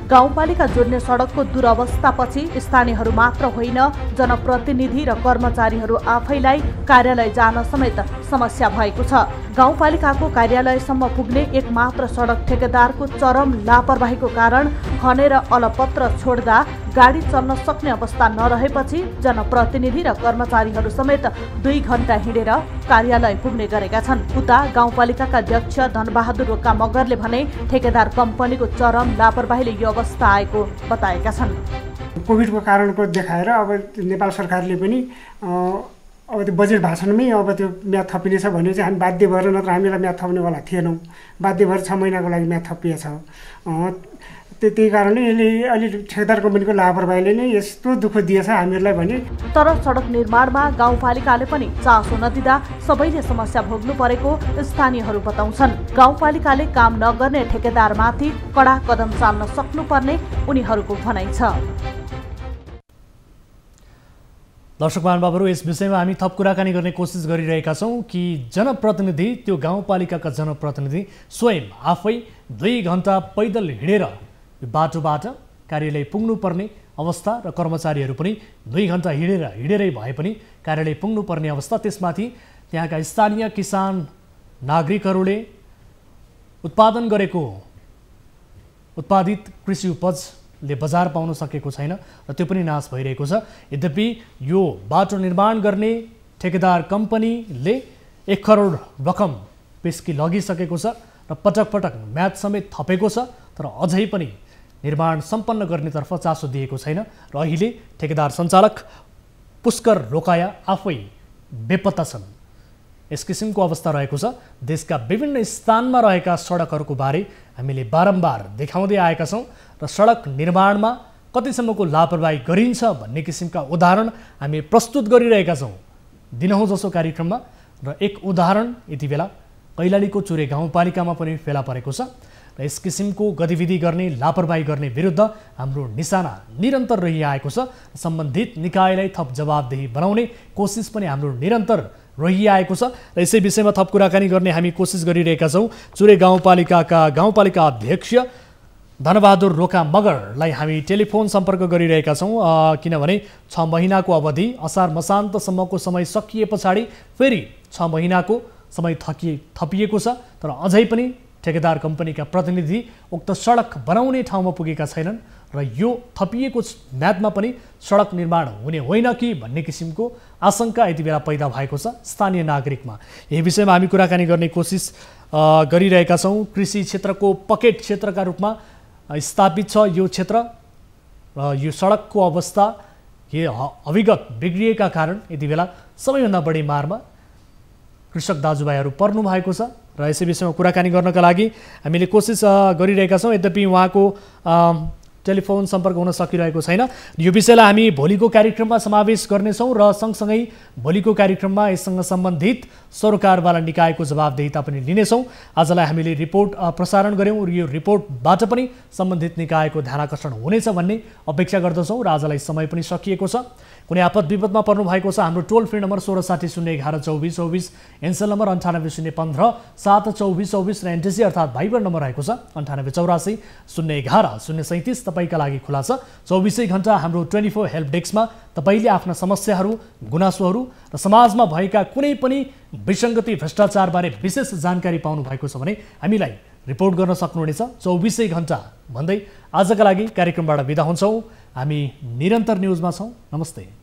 गाउँपालिका जोड्ने सडकको दुरवस्थापछि स्थानीयहरू मात्र होइन, जनप्रतिनिधि र कर्मचारीहरू आफैलाई कार्यालय जान समेत समस्या भएको छ। गाउँपालिकाको कार्यालयसम्म पुग्ने एकमात्र सडक ठेकेदारको चरम लापरवाहीको कारण खनेर अलपत्र छोड्दा गाडी चल्न सक्ने अवस्था नरहेपछि जनप्रतिनिधि र कर्मचारीहरू समेत 2 घण्टा हिँडेर कार्यालय पुग्ने गरेका छन्। उता गाउँपालिकाका अध्यक्ष धनबहादुर रोका मगरले भने ठेकेदार कम्पनीको चरम लापरवाहीले यो अवस्था आएको बताएका छन्। कोभिडको कारणको देखाएर अब नेपाल सरकारले पनि अब त्यो बजेट भाषणमै अब त्यो म्याद थपिनेछ भने चाहिँ हामी बाध्य भएर, नत्र हामीलाई म्याद थप्नेवाला थिएनौँ, बाध्य भएर 6 महिनाको लागि म्याद थपिएछ। त्यही कारणले यसले अहिले ठेकेदार कम्पनीको लापरवाहीले नै यस्तो दुःख दिएछ हामीहरूलाई भने। तर सडक निर्माणमा गाउँपालिकाले पनि चासो नदिँदा सबैले समस्या भोग्नु परेको स्थानीयहरू बताउँछन्। गाउँपालिकाले काम नगर्ने ठेकेदारमाथि कडा कदम चाल्न सक्नुपर्ने उनीहरूको भनाइ छ। दर्शक महानुभावहरू, यस विषयमा हामी थप कुराकानी गर्ने कोसिस गरिरहेका छौँ कि जनप्रतिनिधि, त्यो गाउँपालिकाका जनप्रतिनिधि स्वयं आफै 2 घण्टा पैदल हिँडेर यो बाटोबाट कार्यालय पुग्नुपर्ने अवस्था र कर्मचारीहरू पनि 2 घण्टा हिँडेरै भए पनि कार्यालय पुग्नुपर्ने अवस्था। त्यसमाथि त्यहाँका स्थानीय किसान नागरिकहरूले उत्पादन गरेको उत्पादित कृषि उपजले बजार पाउन सकेको छैन र त्यो पनि नाश भइरहेको छ। यद्यपि यो बाटो निर्माण गर्ने ठेकेदार कम्पनीले 1 करोड रकम पेस्की लगिसकेको छ र पटक पटक म्याद समेत थपेको छ, तर अझै पनि निर्माण सम्पन्न गर्नेतर्फ चासो दिएको छैन र अहिले ठेकेदार सञ्चालक पुष्कर रोकाया आफै बेपत्ता छन्। यस किसिमको अवस्था रहेको छ। देशका विभिन्न स्थानमा रहेका सडकहरूको बारे हामीले बारम्बार देखाउँदै आएका छौँ र सडक निर्माणमा कतिसम्मको लापरवाही गरिन्छ भन्ने किसिमका उदाहरण हामी प्रस्तुत गरिरहेका छौँ दिनहुँ जसो कार्यक्रममा। र एक उदाहरण यति बेला कैलालीको चुरे गाउँपालिकामा पनि फेला परेको छ र यस किसिमको गतिविधि गर्ने लापरवाही गर्ने विरुद्ध हाम्रो निशाना निरन्तर रहिआएको छ। सम्बन्धित निकायलाई थप जवाबदेही बनाउने कोसिस पनि हाम्रो निरन्तर रहिआएको छ र यसै विषयमा थप कुराकानी गर्ने हामी कोसिस गरिरहेका छौँ। चुरे गाउँपालिका अध्यक्ष धनबहादुर रोका मगरलाई हामी टेलिफोन सम्पर्क गरिरहेका छौँ, किनभने 6 महिनाको अवधि असार मसान्तसम्मको समय सकिए पछाडि फेरि 6 महिनाको समय थपिएको छ, तर अझै पनि ठेकेदार कम्पनीका प्रतिनिधि उक्त सडक बनाउने ठाउँमा पुगेका छैनन् र यो थपिएको म्यादमा पनि सडक निर्माण हुने होइन कि भन्ने किसिमको आशंका यति बेला पैदा भएको छ स्थानीय नागरिकमा। यही विषयमा हामी कुराकानी गर्ने कोसिस गरिरहेका छौँ। कृषि क्षेत्रको पकेट क्षेत्रका रूपमा स्थापित छ यो क्षेत्र र यो सडकको अवस्था अविगत बिग्रिएका कारण यति बेला सबैभन्दा बढी मारमा कृषक दाजुभाइहरू पर्नु भएको छ र यसै विषयमा कुराकानी गर्नका लागि हामीले कोसिस गरिरहेका छौँ। यद्यपि उहाँको टेलिफोन सम्पर्क हुन सकिरहेको छैन। यो विषयलाई हामी भोलिको कार्यक्रममा समावेश गर्नेछौँ र सँगसँगै भोलिको कार्यक्रममा यससँग सम्बन्धित सरकारवाला निकायको जवाबदेहिता पनि लिनेछौँ। आजलाई हामीले रिपोर्ट प्रसारण गऱ्यौँ र यो रिपोर्टबाट पनि सम्बन्धित निकायको ध्यानाकर्षण हुनेछ भन्ने अपेक्षा गर्दछौँ र आजलाई समय पनि सकिएको छ। कुनै आपद विपदमा पर्नु भएको छ हाम्रो टोल फ्री नम्बर 1660 011 24 24, एनसेल नम्बर 98 015 7 24 24 र एनटिसी अर्थात् भाइबर नम्बर रहेको छ 98 84 011 037 तपाईँका लागि खुला छ। 24 घण्टा हाम्रो 24 हेल्प डेस्कमा तपाईँले आफ्ना समस्याहरू गुनासोहरू र समाजमा भएका कुनै पनि विसङ्गति भ्रष्टाचारबारे विशेष जानकारी पाउनु भएको छ भने हामीलाई रिपोर्ट गर्न सक्नुहुनेछ। 24 घण्टा भन्दै आजका लागि कार्यक्रमबाट बिदा हुन्छौँ। हामी निरन्तर न्युजमा छौँ। नमस्ते।